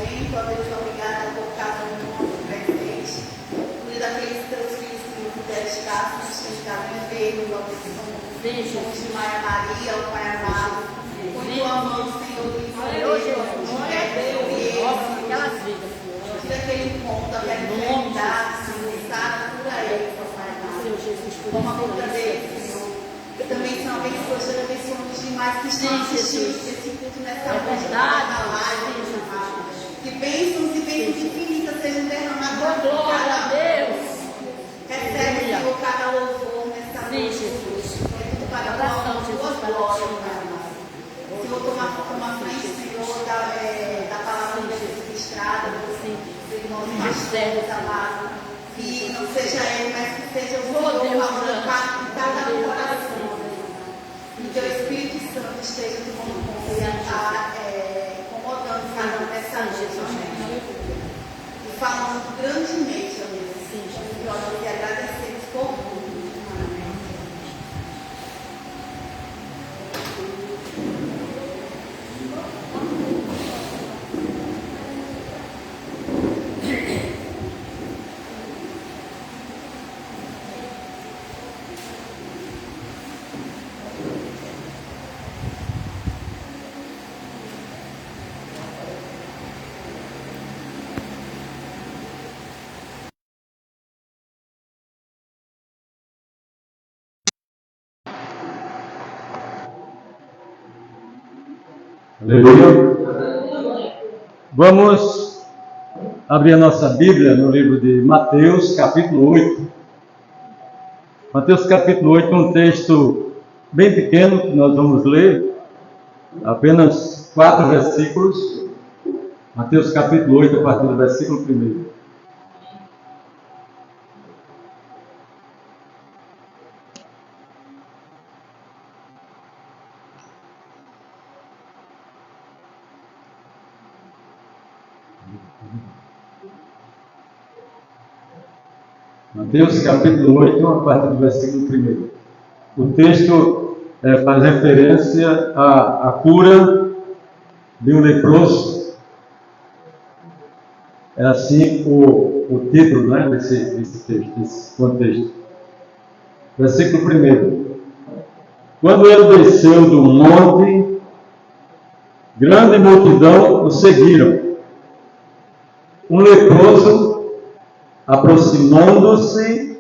H: momento. Ó Deus, obrigada por cada um presente. Cuida daqueles teus filhos que não puderam estar, que estavam enfermos, ó Deus, como de Maria Maria, ó Pai amado. Com tua mão, Senhor, tira aquele ponto, aquela enfermidade, Senhor, cura ele, Pai amado. Toma conta dele, Senhor. Eu também sou abençoada, eu abençoo os demais que estão assistindo esse culto nessa noite, na live, amado. Que bênçãos e bênçãos infinitas sejam derramadas.
D: Glória a Deus.
H: Recebe, Senhor, cada louvor nessa noite, Jesus. É tudo para a tua glória, Pai amado. Senhor, toma frente, Senhor, da palavra de Jesus ministrada, dos irmãos pastores, amado. Que não seja ele, mas que seja o Senhor falando para cada coração. Que teu Espírito Santo esteja tomando conta e incomodando cada um dessa noite, e falando grandemente, ó Deus. E nós te agradecemos por tudo. Amém.
B: Aleluia. Vamos abrir a nossa Bíblia no livro de Mateus, capítulo 8. Mateus, capítulo 8, um texto bem pequeno que nós vamos ler, apenas 4 versículos. Mateus, capítulo 8, a partir do versículo 1. Mateus capítulo 8, a partir do versículo 1. O texto faz referência à cura de um leproso. É assim o título, né, desse texto, desse contexto. Versículo 1. Quando ele desceu do monte, grande multidão o seguiram. Um leproso, aproximando-se,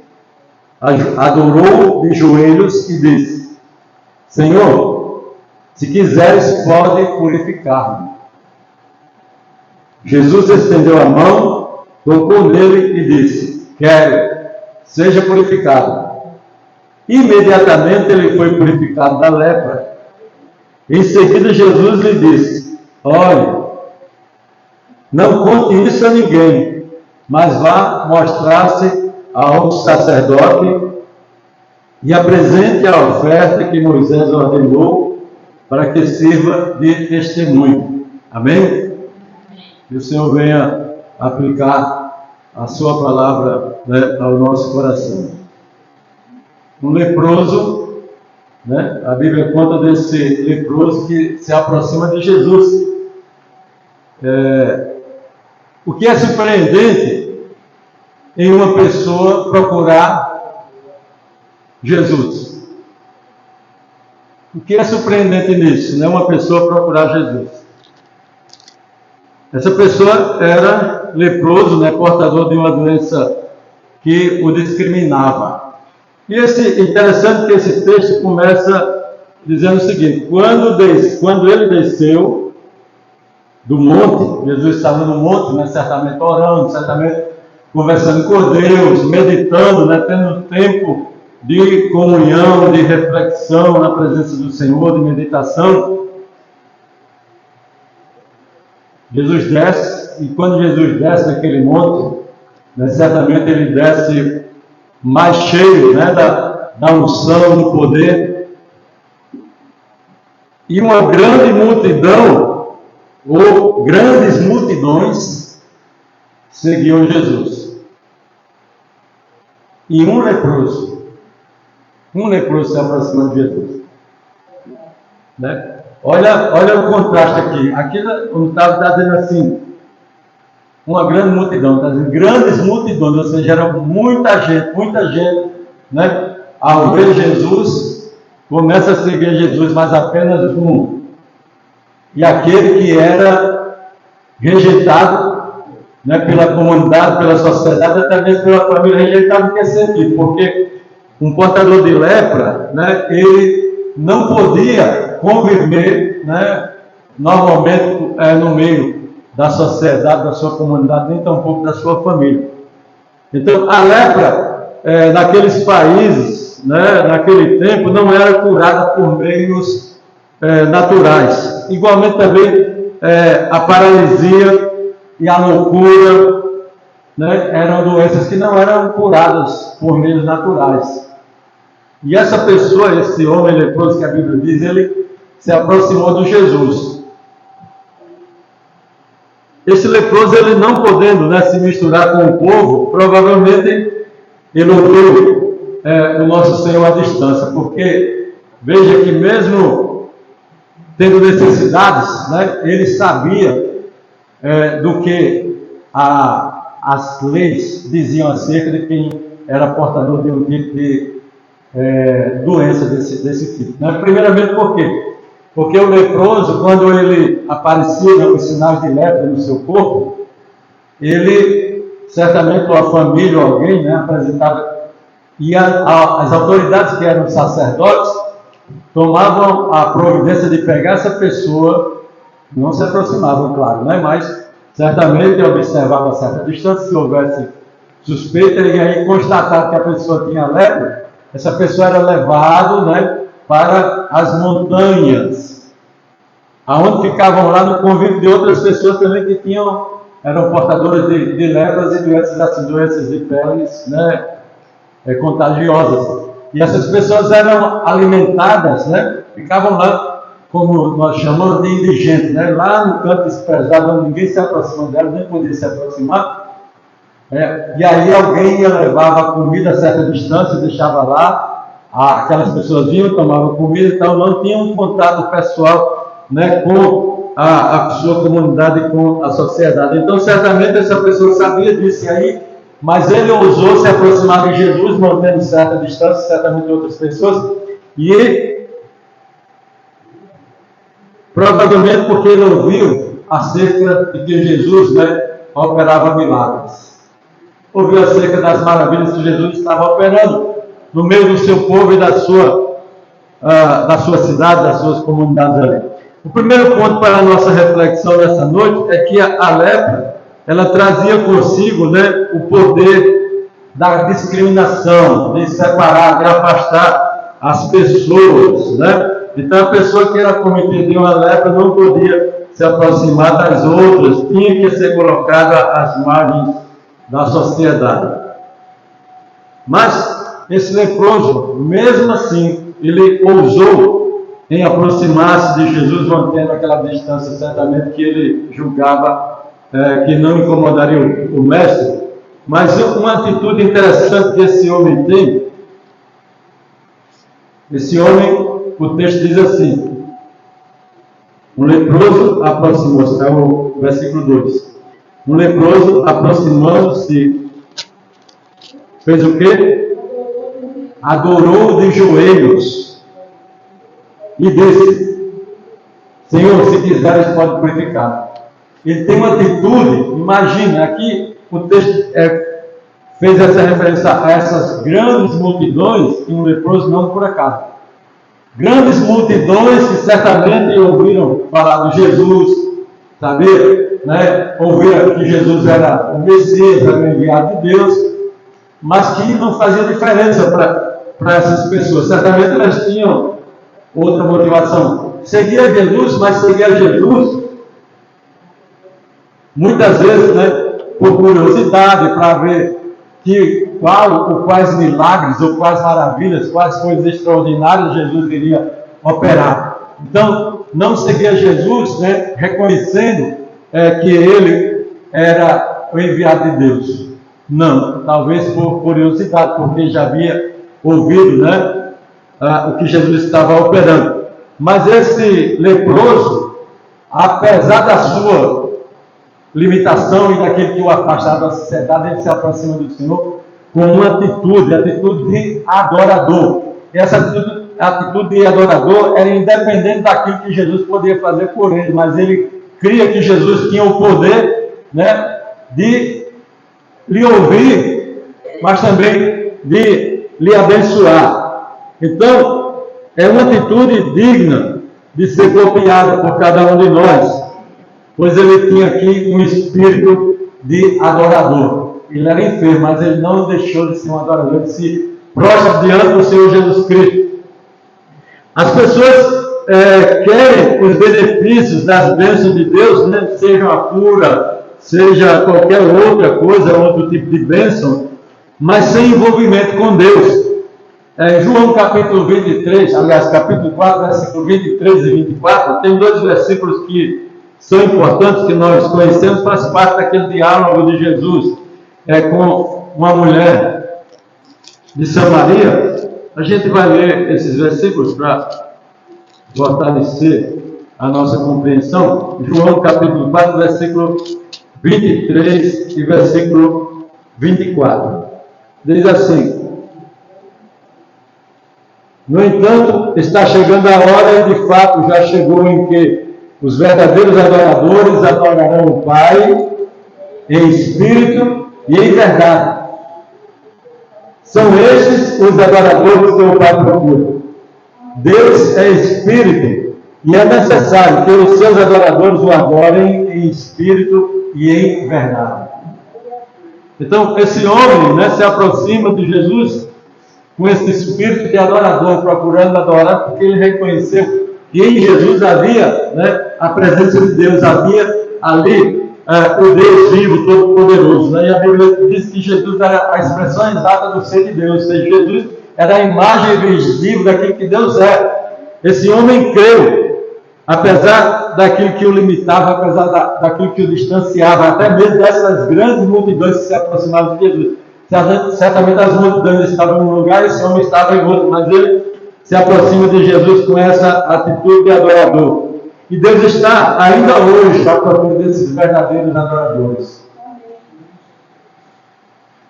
B: adorou de joelhos e disse: Senhor, se quiseres, pode purificar-me. Jesus estendeu a mão, tocou nele e disse: Quero, seja purificado. Imediatamente ele foi purificado da lepra. Em seguida Jesus lhe disse: Olhe, não conte isso a ninguém, mas vá mostrar-se ao sacerdote e apresente a oferta que Moisés ordenou para que sirva de testemunho. Amém? Que o Senhor venha aplicar a sua palavra, né, ao nosso coração. Um leproso, né, a Bíblia conta desse leproso que se aproxima de Jesus. O que é surpreendente em uma pessoa procurar Jesus? O que é surpreendente nisso, né? Uma pessoa procurar Jesus. Essa pessoa era leproso, né? Portador de uma doença que o discriminava. E interessante que esse texto começa dizendo o seguinte: quando ele desceu do monte, Jesus estava no monte, né, certamente orando, certamente conversando com Deus, meditando, né, tendo tempo de comunhão, de reflexão na presença do Senhor, de meditação. Jesus desce, e quando Jesus desce daquele monte, né, certamente ele desce mais cheio, né, da unção, do poder. E uma grande multidão, ou grandes multidões, seguiam Jesus. E um leproso se aproximando de Jesus. Né? Olha o contraste aqui. Aqui o Otávio está dizendo assim: uma grande multidão, tá dizendo, grandes multidões, ou seja, era muita gente, né? Ao ver Jesus, começa a seguir Jesus, mas apenas um. E aquele que era rejeitado, né, pela comunidade, pela sociedade, até mesmo pela família, rejeitado em que sentido? Porque um portador de lepra, né, ele não podia conviver, né, normalmente no meio da sociedade, da sua comunidade, nem tampouco da sua família. Então, a lepra, naqueles países, né, naquele tempo, não era curada por meios naturais. Igualmente também a paralisia e a loucura, né, eram doenças que não eram curadas por meios naturais. E essa pessoa, esse homem leproso que a Bíblia diz, ele se aproximou de Jesus. Esse leproso, ele não podendo, né, se misturar com o povo, provavelmente ele ouviu o nosso Senhor à distância, porque veja que mesmo tendo necessidades, né, ele sabia do que as leis diziam acerca de quem era portador de um tipo de doença desse tipo. Né? Primeiramente, por quê? Porque o leproso, quando ele aparecia, né, com sinais de lepra no seu corpo, ele, certamente, a família ou alguém, né, apresentava, e as autoridades que eram sacerdotes tomavam a providência de pegar essa pessoa, não se aproximavam, claro, né, mas certamente observavam a certa distância, se houvesse suspeita, e aí constatar que a pessoa tinha lepra, essa pessoa era levada, né, para as montanhas, aonde ficavam lá no convívio de outras pessoas também que eram portadoras de lepras e doenças de peles, né, contagiosas. E essas pessoas eram alimentadas, né, ficavam lá, como nós chamamos de indigentes, né, lá no canto desprezado, onde ninguém se aproxima delas, nem podia se aproximar. E aí alguém levava a comida a certa distância, deixava lá, aquelas pessoas vinham, tomavam comida, então não tinham um contato pessoal, né, com a sua comunidade, com a sociedade. Então certamente essa pessoa sabia disso aí, mas ele ousou se aproximar de Jesus, mantendo certa distância, certamente de outras pessoas, e provavelmente porque ele ouviu acerca de que Jesus, né, operava milagres. Ouviu acerca das maravilhas que Jesus estava operando no meio do seu povo e da sua cidade, das suas comunidades ali. O primeiro ponto para a nossa reflexão nessa noite é que a lepra, ela trazia consigo, né, o poder da discriminação, de separar, de afastar as pessoas, né? Então a pessoa que era cometida de uma lepra não podia se aproximar das outras, tinha que ser colocada às margens da sociedade. Mas esse leproso, mesmo assim, ele ousou em aproximar-se de Jesus, mantendo aquela distância, certamente que ele julgava que não incomodaria o mestre. Mas uma atitude interessante que esse homem tem, esse homem, o texto diz assim: um leproso aproximou-se, é o versículo 2. Um leproso aproximando-se, fez o quê? Adorou de joelhos e disse: Senhor, se quiseres, pode purificar. Ele tem uma atitude, imagina, aqui o texto fez essa referência a essas grandes multidões, e um leproso não por acaso. Grandes multidões que certamente ouviram falar de Jesus, saber, né, ouviram que Jesus era o Messias, era o enviado de Deus, mas que não fazia diferença para essas pessoas. Certamente elas tinham outra motivação. Seguia Jesus, mas seguia Jesus muitas vezes, né, por curiosidade, para ver quais milagres ou quais maravilhas, quais coisas extraordinárias Jesus iria operar. Então, não seguia Jesus, né, reconhecendo que ele era o enviado de Deus. Não, talvez por curiosidade, porque já havia ouvido, né, o que Jesus estava operando. Mas esse leproso, apesar da sua limitação e daquele que o afasta da sociedade, ele se aproxima do Senhor com uma atitude de adorador. E essa atitude de adorador era independente daquilo que Jesus podia fazer por ele, mas ele cria que Jesus tinha o poder, né, de lhe ouvir, mas também de lhe abençoar. Então, é uma atitude digna de ser copiada por cada um de nós, pois ele tinha aqui um espírito de adorador. Ele era enfermo, mas ele não deixou de ser um adorador, ele se prostra diante do Senhor Jesus Cristo. As pessoas querem os benefícios das bênçãos de Deus, né? Seja a cura, seja qualquer outra coisa, outro tipo de bênção, mas sem envolvimento com Deus. João capítulo 23, aliás, capítulo 4, versículo 23 e 24, tem dois versículos que são importantes, que nós conhecemos, faz parte daquele diálogo de Jesus com uma mulher de Samaria. A gente vai ler esses versículos para fortalecer a nossa compreensão. João capítulo 4, versículo 23 e versículo 24. Diz assim: no entanto, está chegando a hora, e de fato já chegou, em que os verdadeiros adoradores adorarão o Pai em espírito e em verdade. São estes os adoradores que o Pai procura. Deus é espírito, e é necessário que os seus adoradores o adorem em espírito e em verdade. Então, esse homem, né, se aproxima de Jesus com esse espírito de adorador, procurando adorar, porque ele reconheceu que em Jesus havia, né, a presença de Deus, havia ali o Deus vivo, todo-poderoso. Né? E a Bíblia diz que Jesus era a expressão exata do ser de Deus, ou seja, Jesus era a imagem visível daquilo que Deus é. Esse homem creu, apesar daquilo que o limitava, apesar daquilo que o distanciava, até mesmo dessas grandes multidões que se aproximavam de Jesus. Certamente as multidões estavam em um lugar, esse homem estava em outro, mas ele se aproxima de Jesus com essa atitude de adorador. E Deus está ainda hoje à procura desses verdadeiros adoradores.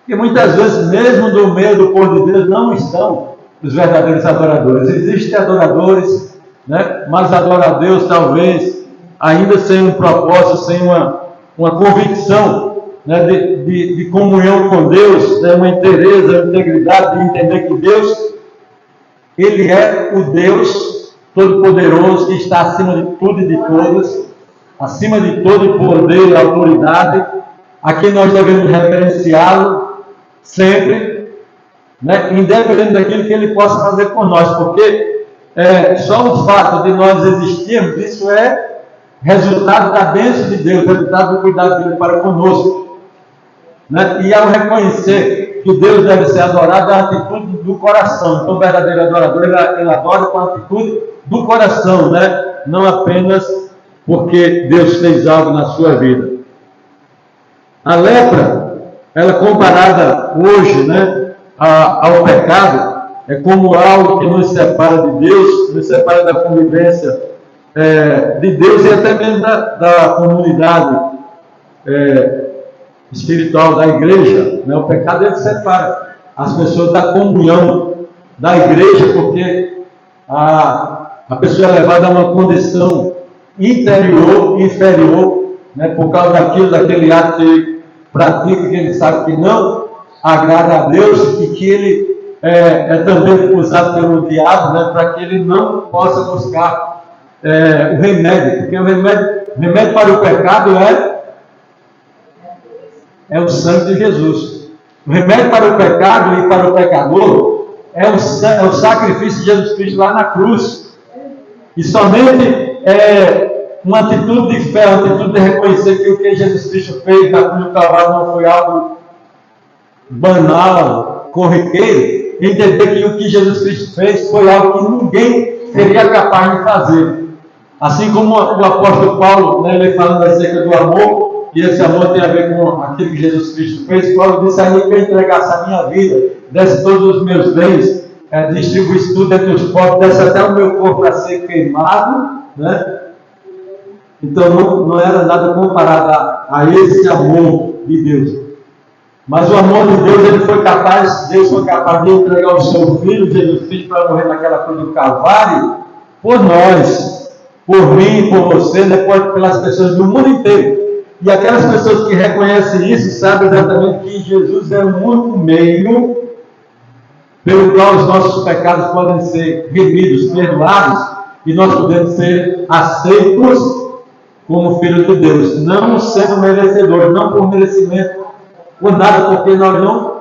B: E muitas vezes, mesmo no meio do povo de Deus, não estão os verdadeiros adoradores. Existem adoradores, né? Mas adorar a Deus talvez ainda sem um propósito, sem uma convicção, né? de comunhão com Deus, né? Uma inteireza, uma integridade de entender que Deus, Ele é o Deus Todo-Poderoso, que está acima de tudo e de todos, acima de todo poder e autoridade, a quem nós devemos reverenciá-lo sempre, né? Independente daquilo que Ele possa fazer por nós, porque só o fato de nós existirmos, isso é resultado da bênção de Deus, resultado do cuidado dele para conosco. Né? E ao reconhecer que Deus deve ser adorado, é a atitude do coração. Então, o verdadeiro adorador, ele adora com a atitude do coração, né? Não apenas porque Deus fez algo na sua vida. A lepra, ela comparada hoje, né, ao pecado, é como algo que nos separa de Deus, nos separa da convivência de Deus e até mesmo da comunidade espiritual da igreja. Né? O pecado, ele separa as pessoas da comunhão da igreja, porque a pessoa é levada a uma condição inferior, né? Por causa daquele ato que ele pratica, que ele sabe que não agrada a Deus, e que ele é também usado pelo diabo, né? Para que ele não possa buscar o remédio, porque o remédio para o pecado é o sangue de Jesus. O remédio para o pecado e para o pecador é o sacrifício de Jesus Cristo lá na cruz. E somente uma atitude de fé, uma atitude de reconhecer que o que Jesus Cristo fez na cruz do Calvário não foi algo banal, corriqueiro, entender que o que Jesus Cristo fez foi algo que ninguém seria capaz de fazer. Assim como o apóstolo Paulo, né, ele falando acerca do amor, e esse amor tem a ver com aquilo que Jesus Cristo fez. Paulo disse: ainda que eu entregasse a minha vida, desse todos os meus bens, distribuísse tudo entre os pobres, desse até o meu corpo a ser queimado, né? Então não era nada comparado a esse amor de Deus. Mas o amor de Deus, Deus foi capaz de entregar o seu Filho, Jesus Cristo, para morrer naquela cruz do Calvário, por nós, por mim, por você, depois pelas pessoas do mundo inteiro. E aquelas pessoas que reconhecem isso, sabem exatamente que Jesus é o único meio pelo qual os nossos pecados podem ser remidos, perdoados, e nós podemos ser aceitos como filhos de Deus, não sendo merecedores, não por merecimento, por nada, porque nós não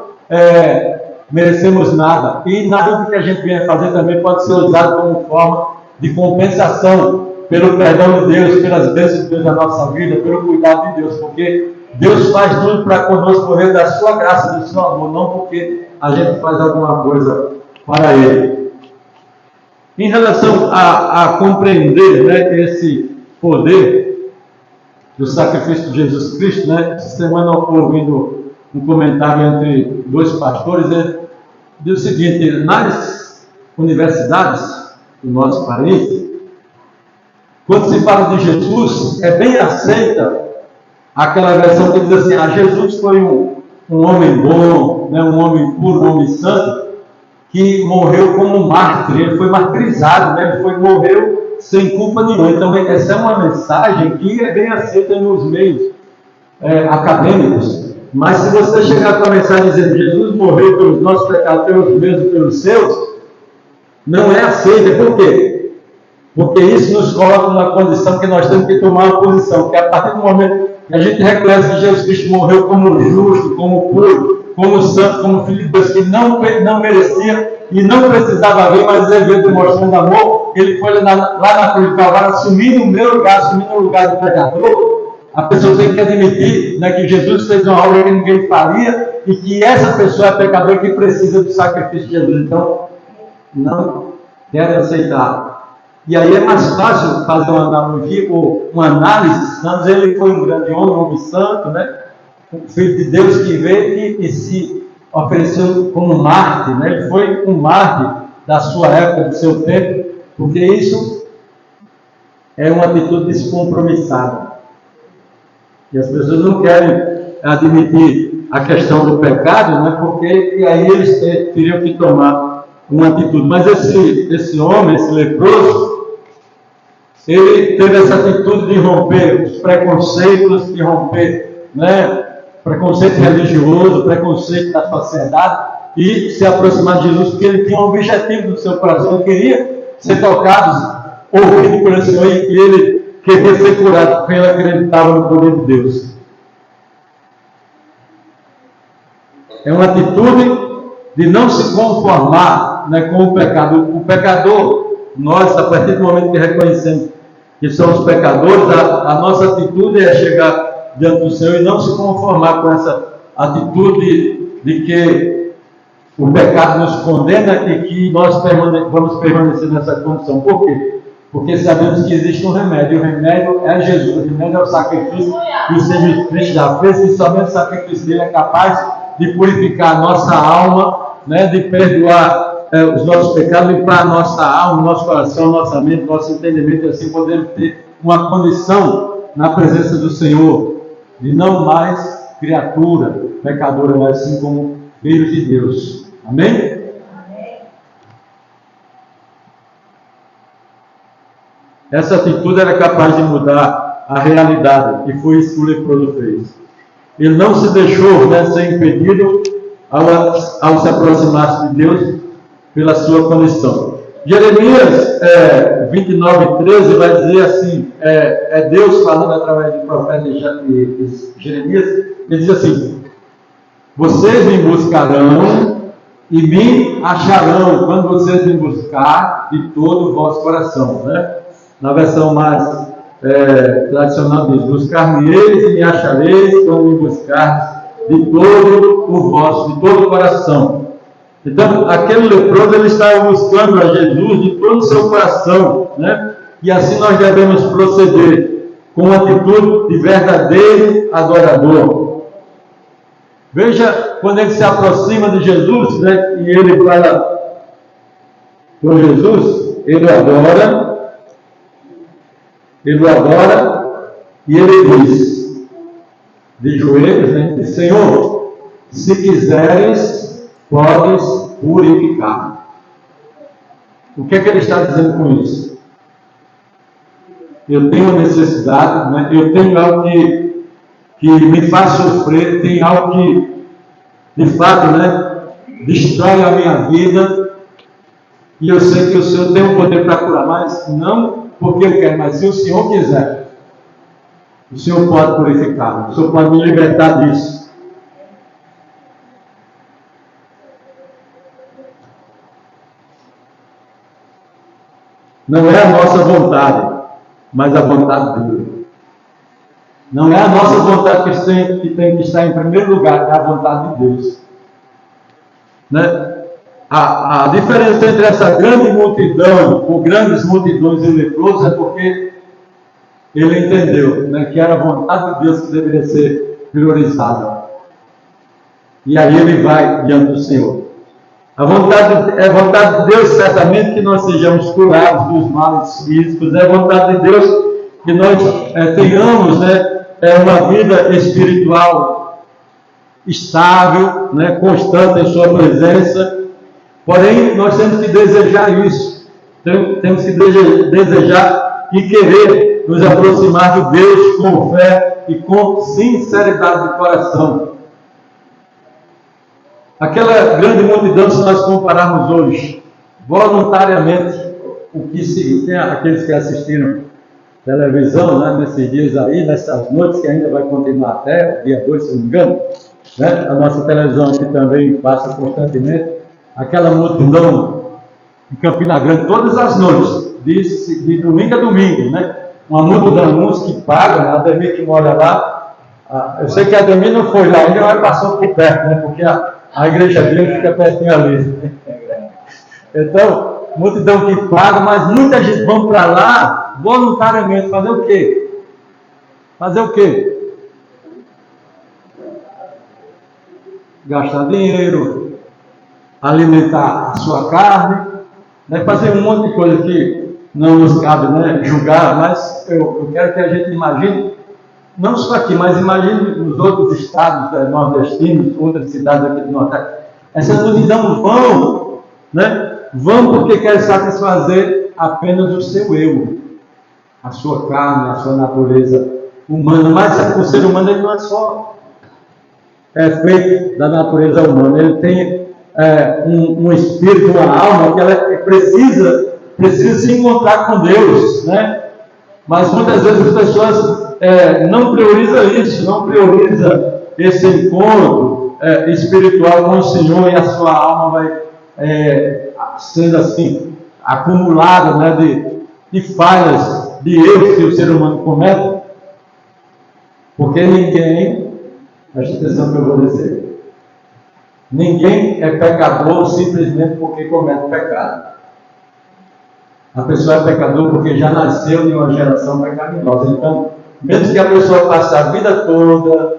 B: merecemos nada. E nada do que a gente venha fazer também pode ser usado como forma de compensação pelo perdão de Deus, pelas bênçãos de Deus na nossa vida, pelo cuidado de Deus, porque Deus faz tudo para conosco por meio da sua graça, do seu amor, não porque a gente faz alguma coisa para Ele. Em relação a compreender, né, esse poder do sacrifício de Jesus Cristo, né, essa semana eu ouvindo um comentário entre dois pastores, ele diz o seguinte: nas universidades do nosso país, quando se fala de Jesus, é bem aceita aquela versão que diz assim: Jesus foi um homem bom, né, um homem puro, um homem santo, que morreu como mártir, ele foi martirizado, né, ele morreu sem culpa nenhuma. Então essa é uma mensagem que é bem aceita nos meios acadêmicos. Mas se você chegar com a mensagem dizendo Jesus morreu pelos nossos pecados, pelos meus e pelos seus, não é aceita. Por quê? Porque isso nos coloca numa condição que nós temos que tomar uma posição, porque a partir do momento que a gente reconhece que Jesus Cristo morreu como justo, como puro, como santo, como filho de Deus, que não merecia e não precisava vir, mas ele veio demonstrando amor, ele foi lá na cruz do Calvário, assumindo o meu lugar, assumindo o lugar do pecador. A pessoa tem que admitir, né, que Jesus fez uma obra que ninguém faria e que essa pessoa é pecadora que precisa do sacrifício de Jesus. Então, não querem aceitar. E aí é mais fácil fazer uma analogia ou uma análise. Santos, ele foi um grande homem, um homem santo, né? Um filho de Deus que veio e se ofereceu como mártir, né? Ele foi um mártir da sua época, do seu tempo, porque isso é uma atitude descompromissada. E as pessoas não querem admitir a questão do pecado, né? Porque e aí eles teriam que tomar uma atitude. Mas esse homem, esse leproso, ele teve essa atitude de romper os preconceitos, de romper, né, preconceito religioso, preconceito da sociedade, e se aproximar de Jesus, porque ele tinha um objetivo no seu coração. Ele queria ser tocado, ouvido por esse Senhor, e ele queria ser curado, porque ele acreditava no poder de Deus. É uma atitude de não se conformar, né, com o pecado. O pecador, nós, a partir do momento que reconhecemos que somos pecadores, a nossa atitude é chegar diante do Senhor e não se conformar com essa atitude de que o pecado nos condena e que nós vamos permanecer nessa condição. Por quê? Porque sabemos que existe um remédio. O remédio é Jesus, o remédio é o sacrifício que o Senhor Cristo já fez, e somente o sacrifício dele é capaz de purificar a nossa alma, né, de perdoar os nossos pecados, limpar a nossa alma, o nosso coração, nossa mente, nosso entendimento, e assim podemos ter uma condição na presença do Senhor, de não mais criatura pecadora, mas assim como filhos de Deus. Amém? Essa atitude era capaz de mudar a realidade, e foi isso que o leproso fez. Ele não se deixou, né, ser impedido ao se aproximar de Deus pela sua condição. Jeremias 29:13 vai dizer assim, é Deus falando através do profeta Jeremias, ele diz assim: vocês me buscarão e me acharão quando vocês me buscar de todo o vosso coração, né? Na versão mais tradicional diz: buscar-me-eis e me achareis quando me buscardes de todo o coração. Então, aquele leproso, ele estava buscando a Jesus de todo o seu coração, né? E assim nós devemos proceder, com uma atitude de verdadeiro adorador. Veja, quando ele se aproxima de Jesus, né, e ele fala com Jesus, ele o adora, E ele diz, de joelhos, né? Diz, Senhor, se quiseres, podes purificar. O que é que ele está dizendo com isso? Eu tenho necessidade, né? Eu tenho algo que me faz sofrer, tem algo que, de fato, né, destrói a minha vida, e eu sei que o Senhor tem o poder para curar, mas não porque eu quero, mas se o Senhor quiser, o Senhor pode purificar, o Senhor pode me libertar disso. Não é a nossa vontade, mas a vontade de Deus. Não é a nossa vontade que tem que estar em primeiro lugar, é a vontade de Deus. Né? A diferença entre essa grande multidão, ou grandes multidões e leprosos, é porque ele entendeu, né, que era a vontade de Deus que deveria ser priorizada. E aí ele vai diante do Senhor. A vontade de Deus, certamente, que nós sejamos curados dos males físicos. É a vontade de Deus que nós tenhamos, né, uma vida espiritual estável, né, constante em sua presença. Porém, nós temos que desejar isso. Temos que desejar e querer nos aproximar de Deus com fé e com sinceridade de coração. Aquela grande multidão, se nós compararmos hoje, voluntariamente, tem aqueles que assistiram televisão, né, nesses dias aí, nessas noites que ainda vai continuar até dia 2, se não me engano, né, a nossa televisão aqui também passa constantemente, aquela multidão em Campina Grande, todas as noites, de domingo a domingo, né, uma multidão, uns que pagam, né, a Ademir que mora lá, eu sei que a Ademir não foi lá ainda, mas passou por perto, né, porque a igreja dele fica pertinho ali. Então, multidão que paga, mas muita gente vão para lá voluntariamente. Fazer o quê? Fazer o quê? Gastar dinheiro, alimentar a sua carne, né? Fazer um monte de coisa que não nos cabe, né, julgar, mas eu quero que a gente imagine, não só aqui, mas imagine nos outros estados nordestinos, outras cidades aqui do Nordeste. Essas multidão vão, né? Vão porque querem satisfazer apenas o seu eu, a sua carne, a sua natureza humana. Mas o ser humano ele não é só feito da natureza humana, ele tem um espírito, uma alma que ela precisa se encontrar com Deus, né? Mas muitas vezes as pessoas não priorizam isso, não priorizam esse encontro espiritual com o Senhor, e a sua alma vai sendo assim acumulada, né, de falhas, de erros que o ser humano comete, porque ninguém, preste atenção que eu vou dizer, ninguém é pecador simplesmente porque comete pecado. A pessoa é pecador porque já nasceu de uma geração pecaminosa. Então, mesmo que a pessoa passe a vida toda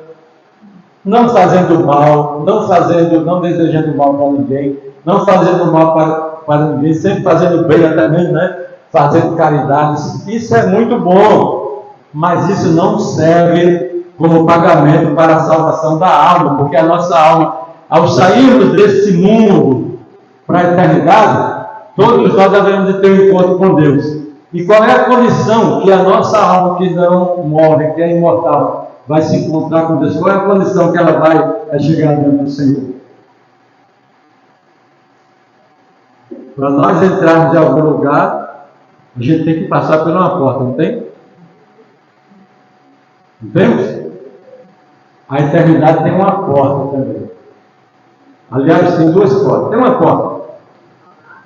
B: não fazendo mal, não desejando mal para ninguém, não fazendo mal para ninguém, sempre fazendo bem até mesmo, né? Fazendo caridades, isso é muito bom, mas isso não serve como pagamento para a salvação da alma, porque a nossa alma, ao sairmos desse mundo para a eternidade, todos nós devemos de ter um encontro com Deus. E qual é a condição que a nossa alma, que não morre, que é imortal, vai se encontrar com Deus? Qual é a condição que ela vai chegar diante do Senhor? Para nós entrarmos em algum lugar, a gente tem que passar por uma porta, não tem? Não temos? A eternidade tem uma porta também. Aliás, tem duas portas. Tem uma porta.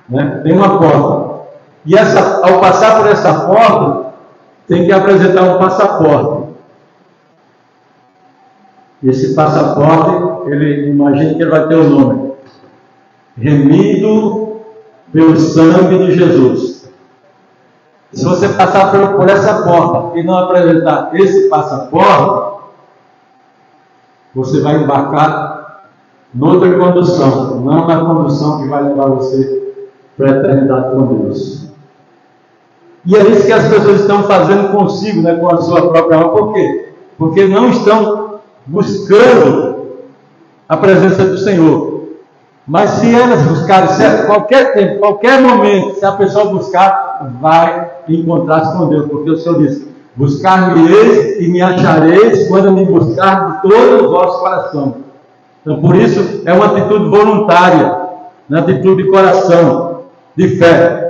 B: Né? Tem uma porta. E ao passar por essa porta, tem que apresentar um passaporte. Esse passaporte, ele imagina que ele vai ter o nome: remido pelo sangue de Jesus. Se você passar por essa porta e não apresentar esse passaporte, você vai embarcar noutra condução, não na condução que vai levar você para a eternidade com Deus. E é isso que as pessoas estão fazendo consigo, né, com a sua própria alma. Por quê? Porque não estão buscando a presença do Senhor. Mas se elas buscarem, qualquer tempo, qualquer momento, se a pessoa buscar, vai encontrar-se com Deus. Porque o Senhor diz: buscar-me-eis e me achareis quando me buscar de todo o vosso coração. Então, por isso, é uma atitude voluntária, uma atitude de coração, de fé.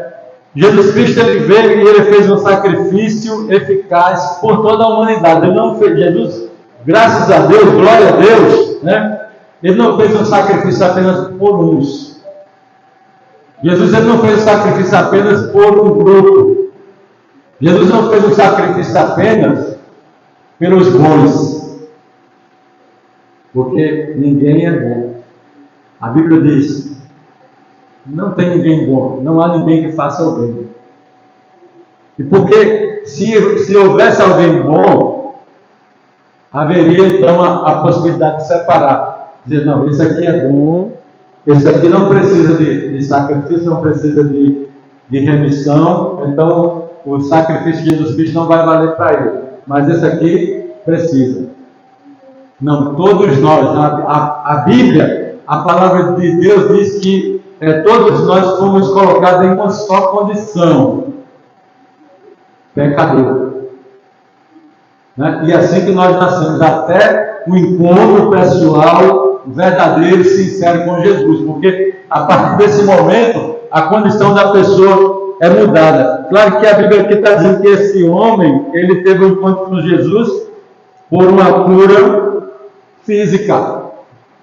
B: Jesus Cristo, ele veio e ele fez um sacrifício eficaz por toda a humanidade. Ele não fez, Jesus, graças a Deus, glória a Deus, né? Ele não fez um sacrifício apenas por uns. Jesus, ele não fez um sacrifício apenas por um grupo. Jesus não fez um sacrifício apenas pelos bons. Porque ninguém é bom. A Bíblia diz: não tem ninguém bom, não há ninguém que faça o bem. E porque se houvesse alguém bom, haveria então a possibilidade de separar. Dizer: não, esse aqui é bom, esse aqui não precisa de sacrifício, não precisa de remissão, então o sacrifício de Jesus Cristo não vai valer para ele. Mas esse aqui precisa. Não, todos nós, a Bíblia, a palavra de Deus diz que todos nós fomos colocados em uma só condição: pecador. Né? E assim que nós nascemos, até o encontro pessoal, verdadeiro e sincero com Jesus, porque a partir desse momento, a condição da pessoa é mudada. Claro que a Bíblia aqui está dizendo que esse homem, ele teve um encontro com Jesus por uma cura física.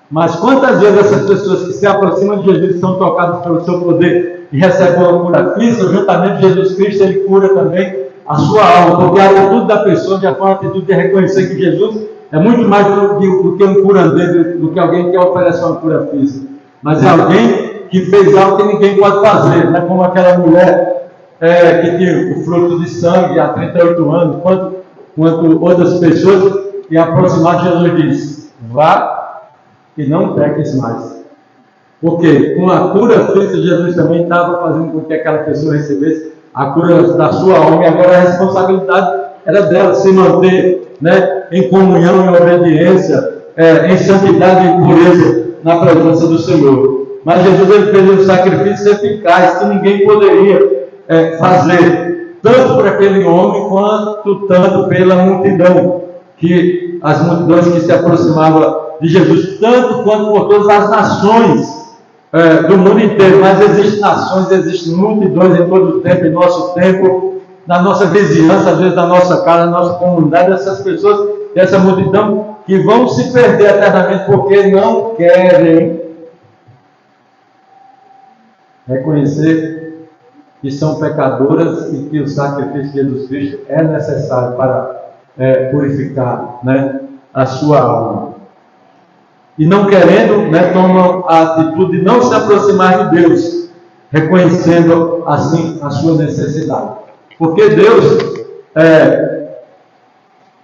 B: Mas quantas vezes essas pessoas que se aproximam de Jesus são tocadas pelo seu poder e recebem uma cura física, juntamente Jesus Cristo, ele cura também a sua alma, porque a atitude da pessoa já foi uma atitude de reconhecer que Jesus é muito mais do que um curandeiro, do que alguém que oferece uma cura física. Mas é alguém que fez algo que ninguém pode fazer, né? Como aquela mulher que tinha o fluxo de sangue há 38 anos, quanto outras pessoas, e aproximar de Jesus diz: vá e não peques mais. Porque com a cura física, Jesus também estava fazendo com que aquela pessoa recebesse a cura da sua alma, e agora a responsabilidade era dela se manter, né, em comunhão, em obediência, em santidade e pureza na presença do Senhor. Mas Jesus, ele fez um sacrifício eficaz que ninguém poderia fazer, tanto por aquele homem quanto tanto pela multidão, que as multidões que se aproximavam de Jesus, tanto quanto por todas as nações do mundo inteiro. Mas existem nações, existem multidões em todo o tempo, em nosso tempo, na nossa vizinhança, às vezes na nossa casa, na nossa comunidade, essas pessoas, essa multidão que vão se perder eternamente porque não querem reconhecer que são pecadoras e que o sacrifício de Jesus Cristo é necessário para purificar, né, a sua alma. E não querendo, né, tomam a atitude de não se aproximar de Deus, reconhecendo assim a sua necessidade. Porque Deus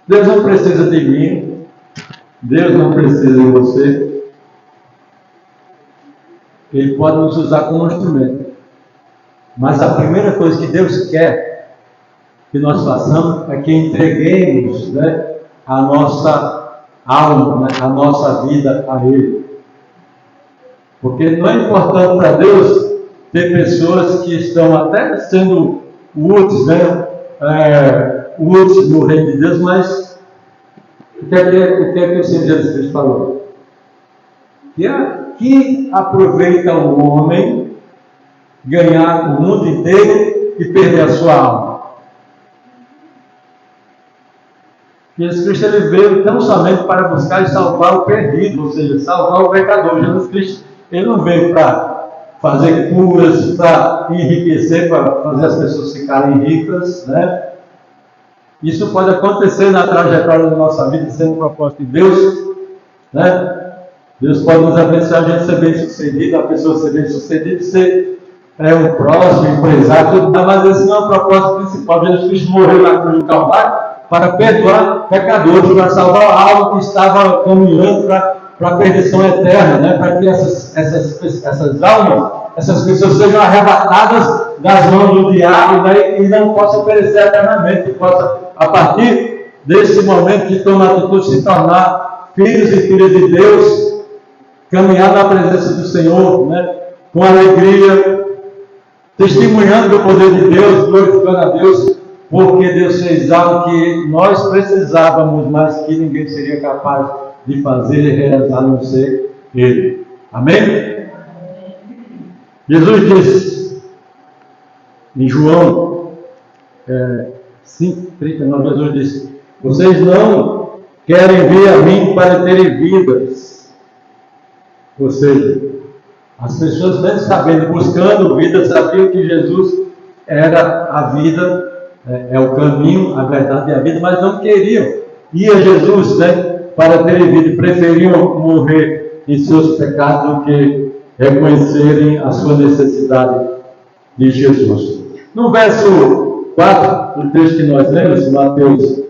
B: não precisa de mim, Deus não precisa de você. Ele pode nos usar como um instrumento. Mas a primeira coisa que Deus quer que nós façamos é que entreguemos, né, a nossa alma, né, a nossa vida a Ele. Porque não é importante para Deus ter pessoas que estão até sendo úteis, né, úteis no reino de Deus, mas o que é que o Senhor Jesus Cristo falou? Que aproveita o homem ganhar o mundo inteiro e perder a sua alma. Jesus Cristo, ele veio não somente para buscar e salvar o perdido, ou seja, salvar o pecador. Jesus Cristo, ele não veio para fazer curas, para enriquecer, para fazer as pessoas ficarem ricas, né? Isso pode acontecer na trajetória da nossa vida, sendo um propósito de Deus, né? Deus pode nos abençoar, a gente ser bem sucedido, a pessoa ser bem sucedida, ser um próximo, empresário, tudo, mas esse não é o propósito principal. Jesus Cristo morreu na cruz do Calvário para perdoar pecadores, para salvar a alma que estava caminhando para a perdição eterna, né? Para que essas almas essas pessoas sejam arrebatadas das mãos do diabo, né, e não possam perecer eternamente, que possa, a partir desse momento de tomar atitude, se tornar filhos e filhas de Deus, caminhar na presença do Senhor, né, com alegria, testemunhando do poder de Deus, glorificando a Deus, porque Deus fez algo que nós precisávamos, mas que ninguém seria capaz de fazer e realizar, a não ser Ele. Amém? Jesus disse em João 5:39, Jesus disse: vocês não querem vir a mim para terem vidas. Ou seja, as pessoas, mesmo sabendo, buscando vida, sabiam que Jesus era a vida, é o caminho, a verdade e a vida, mas não queriam ir a Jesus, né, para terem vida, preferiam morrer em seus pecados do que reconhecerem a sua necessidade de Jesus. No verso 4 do texto que nós lemos, Mateus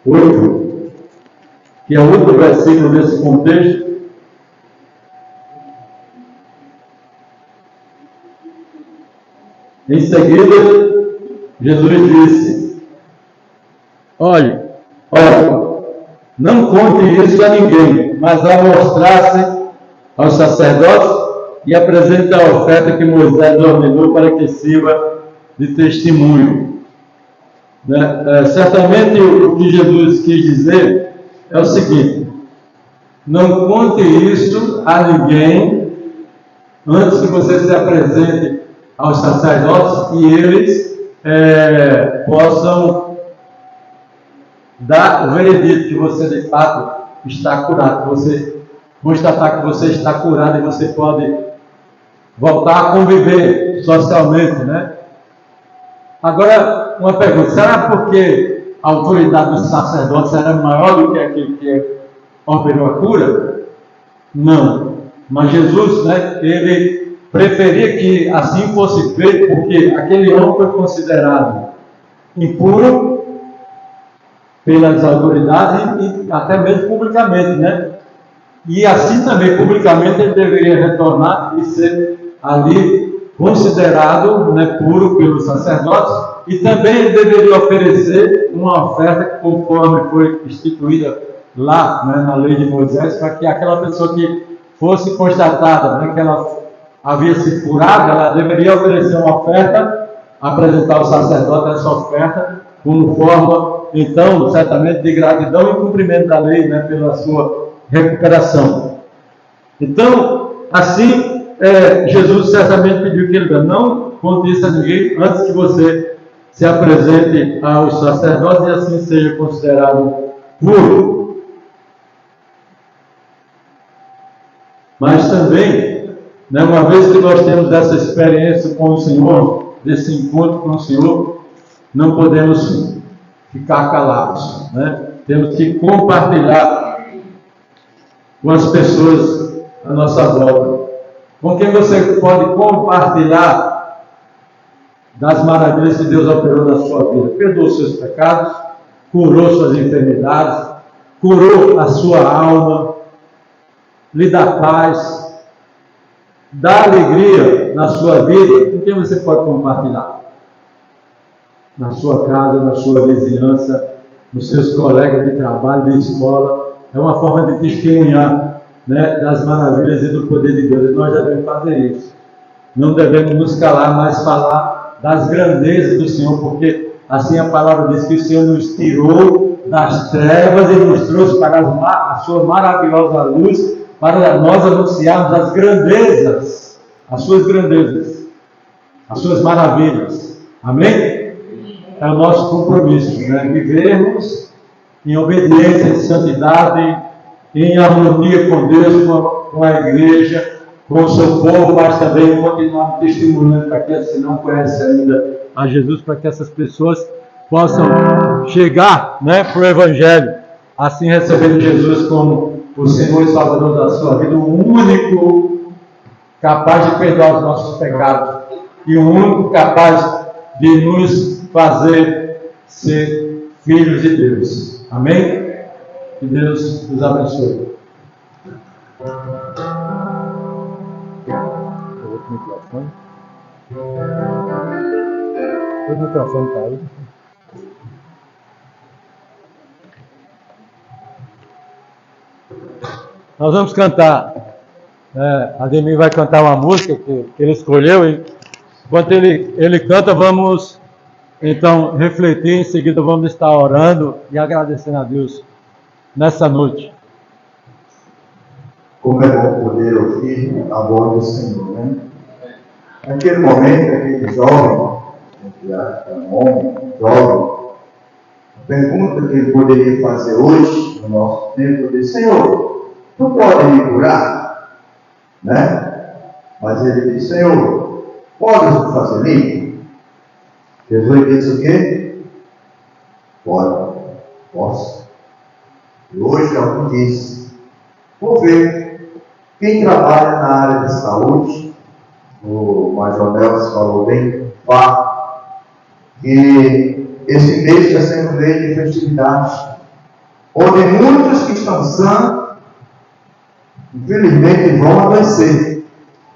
B: 8, que é o último versículo desse contexto, em seguida, Jesus disse: olhe, não conte isso a ninguém, mas ao mostrar-se aos sacerdotes e apresente a oferta que Moisés ordenou para que sirva de testemunho. Certamente o que Jesus quis dizer é o seguinte: não conte isso a ninguém antes que você se apresente aos sacerdotes e eles possam dar o veredito que você de fato está curado, que você constatar que você está curado e você pode voltar a conviver socialmente, né? Agora, uma pergunta: será porque a autoridade dos sacerdotes era maior do que aquele que ordenou a cura? Não. Mas Jesus, né, ele preferia que assim fosse feito, porque aquele homem foi considerado impuro pelas autoridades e até mesmo publicamente, né? E assim também publicamente ele deveria retornar e ser ali considerado, né, puro pelos sacerdotes, e também ele deveria oferecer uma oferta conforme foi instituída lá, né, na lei de Moisés, para que aquela pessoa que fosse constatada, né, que ela havia se curado, ela deveria oferecer uma oferta, apresentar ao sacerdote essa oferta como forma, então, certamente de gratidão e cumprimento da lei, né, pela sua recuperação. Então, assim, Jesus certamente pediu que ele não conte isso a ninguém antes que você se apresente aos sacerdotes e assim seja considerado puro. Mas também, né, uma vez que nós temos essa experiência com o Senhor, desse encontro com o Senhor, não podemos ficar calados, né? Temos que compartilhar com as pessoas à nossa volta. Com quem você pode compartilhar das maravilhas que Deus operou na sua vida? Perdoou seus pecados, curou suas enfermidades, curou a sua alma, lhe dá paz, dá alegria na sua vida. Com quem você pode compartilhar? Na sua casa, na sua vizinhança, nos seus colegas de trabalho, de escola. É uma forma de testemunhar, né, das maravilhas e do poder de Deus. E nós devemos fazer isso. Não devemos nos calar, mas falar das grandezas do Senhor, porque assim a palavra diz que o Senhor nos tirou das trevas e nos trouxe para a sua maravilhosa luz, para nós anunciarmos as grandezas, as suas maravilhas. Amém? É o nosso compromisso, né? Vivermos em obediência, em santidade, em harmonia com Deus, com a igreja, com o seu povo, mas também continuar testemunhando para que se não conhece ainda a Jesus, para que essas pessoas possam chegar, né, para o Evangelho, assim recebendo Jesus como o Senhor e Salvador da sua vida, o único capaz de perdoar os nossos pecados e o único capaz de nos fazer ser filhos de Deus. Amém? Que Deus nos abençoe. o microfone. O microfone está aí. Nós vamos cantar. Ademir vai cantar uma música que ele escolheu e enquanto ele canta, vamos então refletir. Em seguida vamos estar orando e agradecendo a Deus nessa noite.
C: Como é bom poder ouvir a voz do Senhor, né? Naquele momento, aquele jovem, um homem, jovem, a pergunta que ele poderia fazer hoje, no nosso tempo, é: Senhor, tu pode me curar? Né? Mas ele disse: Senhor, podes me fazer limpo? Jesus disse o quê? Pode, posso. E hoje alguém disse: vou ver. Quem trabalha na área de saúde, o Major Nelson falou bem, que esse mês está sendo mês de festividade, onde muitos que estão sãos, infelizmente, vão adoecer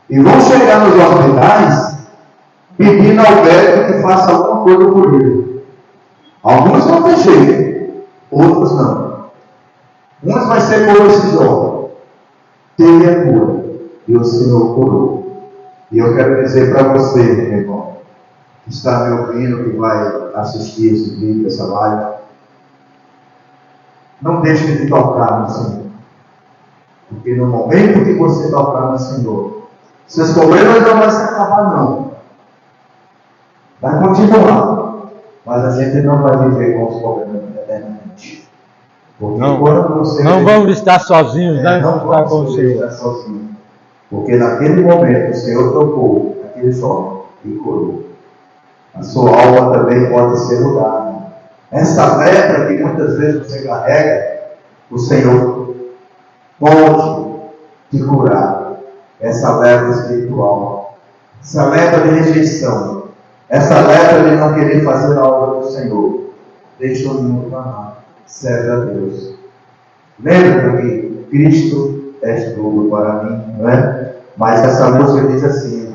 C: e vão chegar nos hospitais pedindo ao médico que faça alguma coisa por ele. Alguns vão ter jeito, outros não. Uns vai ser como esse jovem. Teve a cura, e o Senhor curou. E eu quero dizer para você, meu irmão, que está me ouvindo, que vai assistir esse vídeo, essa live, não deixe de tocar no Senhor. Porque no momento que você tocar no Senhor, seus problemas não vão se acabar, não. Vai continuar, mas a gente não vai viver com os problemas eternamente. Porque
B: Não,
C: quando você
B: não vamos estar sozinhos, né?
C: não
B: Vamos estar com o
C: vamos
B: Senhor.
C: estar sozinhos. Porque naquele momento o Senhor tocou aquele jovem e curou. A sua alma também pode ser mudada. Essa lepra que muitas vezes você carrega, o Senhor pode te curar. Essa lepra espiritual, essa lepra de rejeição, essa lepra de não querer fazer a obra do Senhor. Deixa o mundo amar. Serve a Deus. Lembra que Cristo é tudo para mim, não é? Mas essa música diz assim: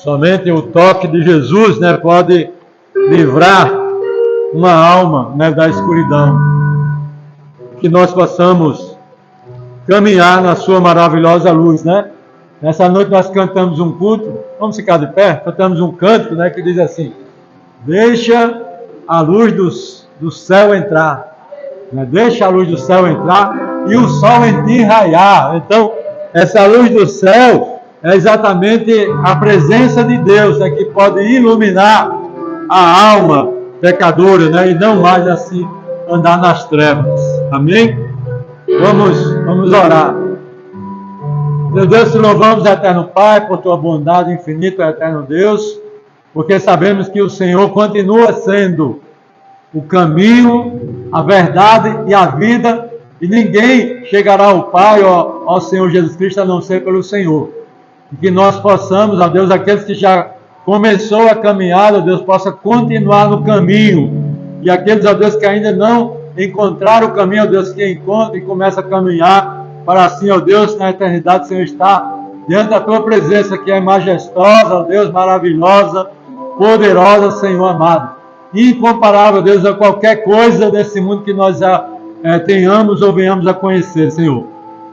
B: Somente o toque de Jesus, né, pode livrar uma alma, né, da escuridão. Que nós possamos caminhar na sua maravilhosa luz, né? Nessa noite nós cantamos um culto, vamos ficar de pé, cantamos um cântico, né, que diz assim: deixa a luz do céu entrar, né? Deixa a luz do céu entrar e o sol em ti raiar. Então, essa luz do céu é exatamente a presença de Deus, né, que pode iluminar a alma pecadora, né, e não mais assim andar nas trevas. Amém? Vamos orar. Meu Deus, te louvamos, eterno Pai, por tua bondade infinita, eterno Deus, porque sabemos que o Senhor continua sendo o caminho, a verdade e a vida, e ninguém chegará ao Pai, ao Senhor Jesus Cristo, a não ser pelo Senhor. E que nós possamos, ó Deus, aqueles que já começou a caminhada, ó Deus, possa continuar no caminho, e aqueles, ó Deus, que ainda não encontraram o caminho, ó Deus, que encontra e começa a caminhar, para assim, ó Deus, na eternidade, o Senhor está diante da tua presença, que é majestosa, ó Deus, maravilhosa, poderosa, Senhor amado, incomparável, Deus, a qualquer coisa desse mundo que nós já tenhamos ou venhamos a conhecer, Senhor.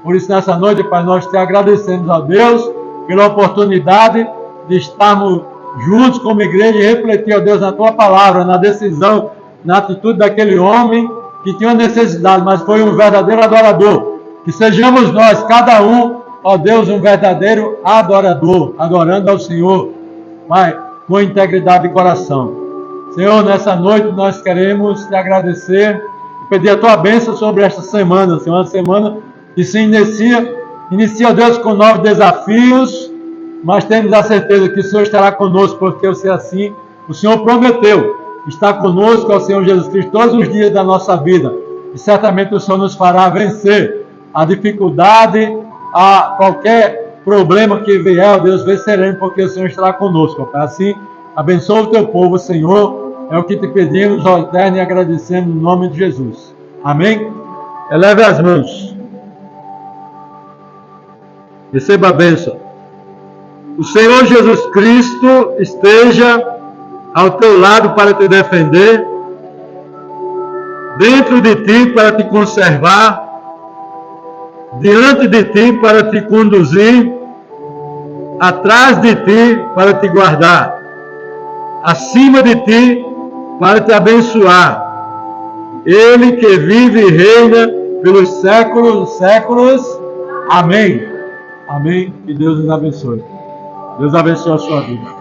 B: Por isso, nessa noite, Pai, nós te agradecemos, ó Deus, pela oportunidade de estarmos juntos como igreja e refletir, ó Deus, na tua palavra, na decisão, na atitude daquele homem que tinha necessidade, mas foi um verdadeiro adorador. Que sejamos nós, cada um, ó Deus, um verdadeiro adorador, adorando ao Senhor, Pai, com integridade de coração. Senhor, nessa noite nós queremos te agradecer e pedir a tua bênção sobre esta semana, Senhor, uma semana que se inicia, ó Deus, com novos desafios, mas temos a certeza que o Senhor estará conosco, porque eu sei assim, o Senhor prometeu estar conosco, ó Senhor Jesus Cristo, todos os dias da nossa vida, e certamente o Senhor nos fará vencer a dificuldade, a qualquer problema que vier, ó Deus, venceremos, porque o Senhor estará conosco, Pai. Assim, abençoa o teu povo, Senhor, é o que te pedimos, ó Eterno, e agradecemos no nome de Jesus. Amém? Eleve as mãos. Receba a bênção. O Senhor Jesus Cristo esteja ao teu lado para te defender, dentro de ti para te conservar, diante de ti para te conduzir, atrás de ti para te guardar, acima de ti para te abençoar. Ele que vive e reina pelos séculos dos séculos. Amém. Amém. Que Deus nos abençoe. Deus abençoe a sua vida.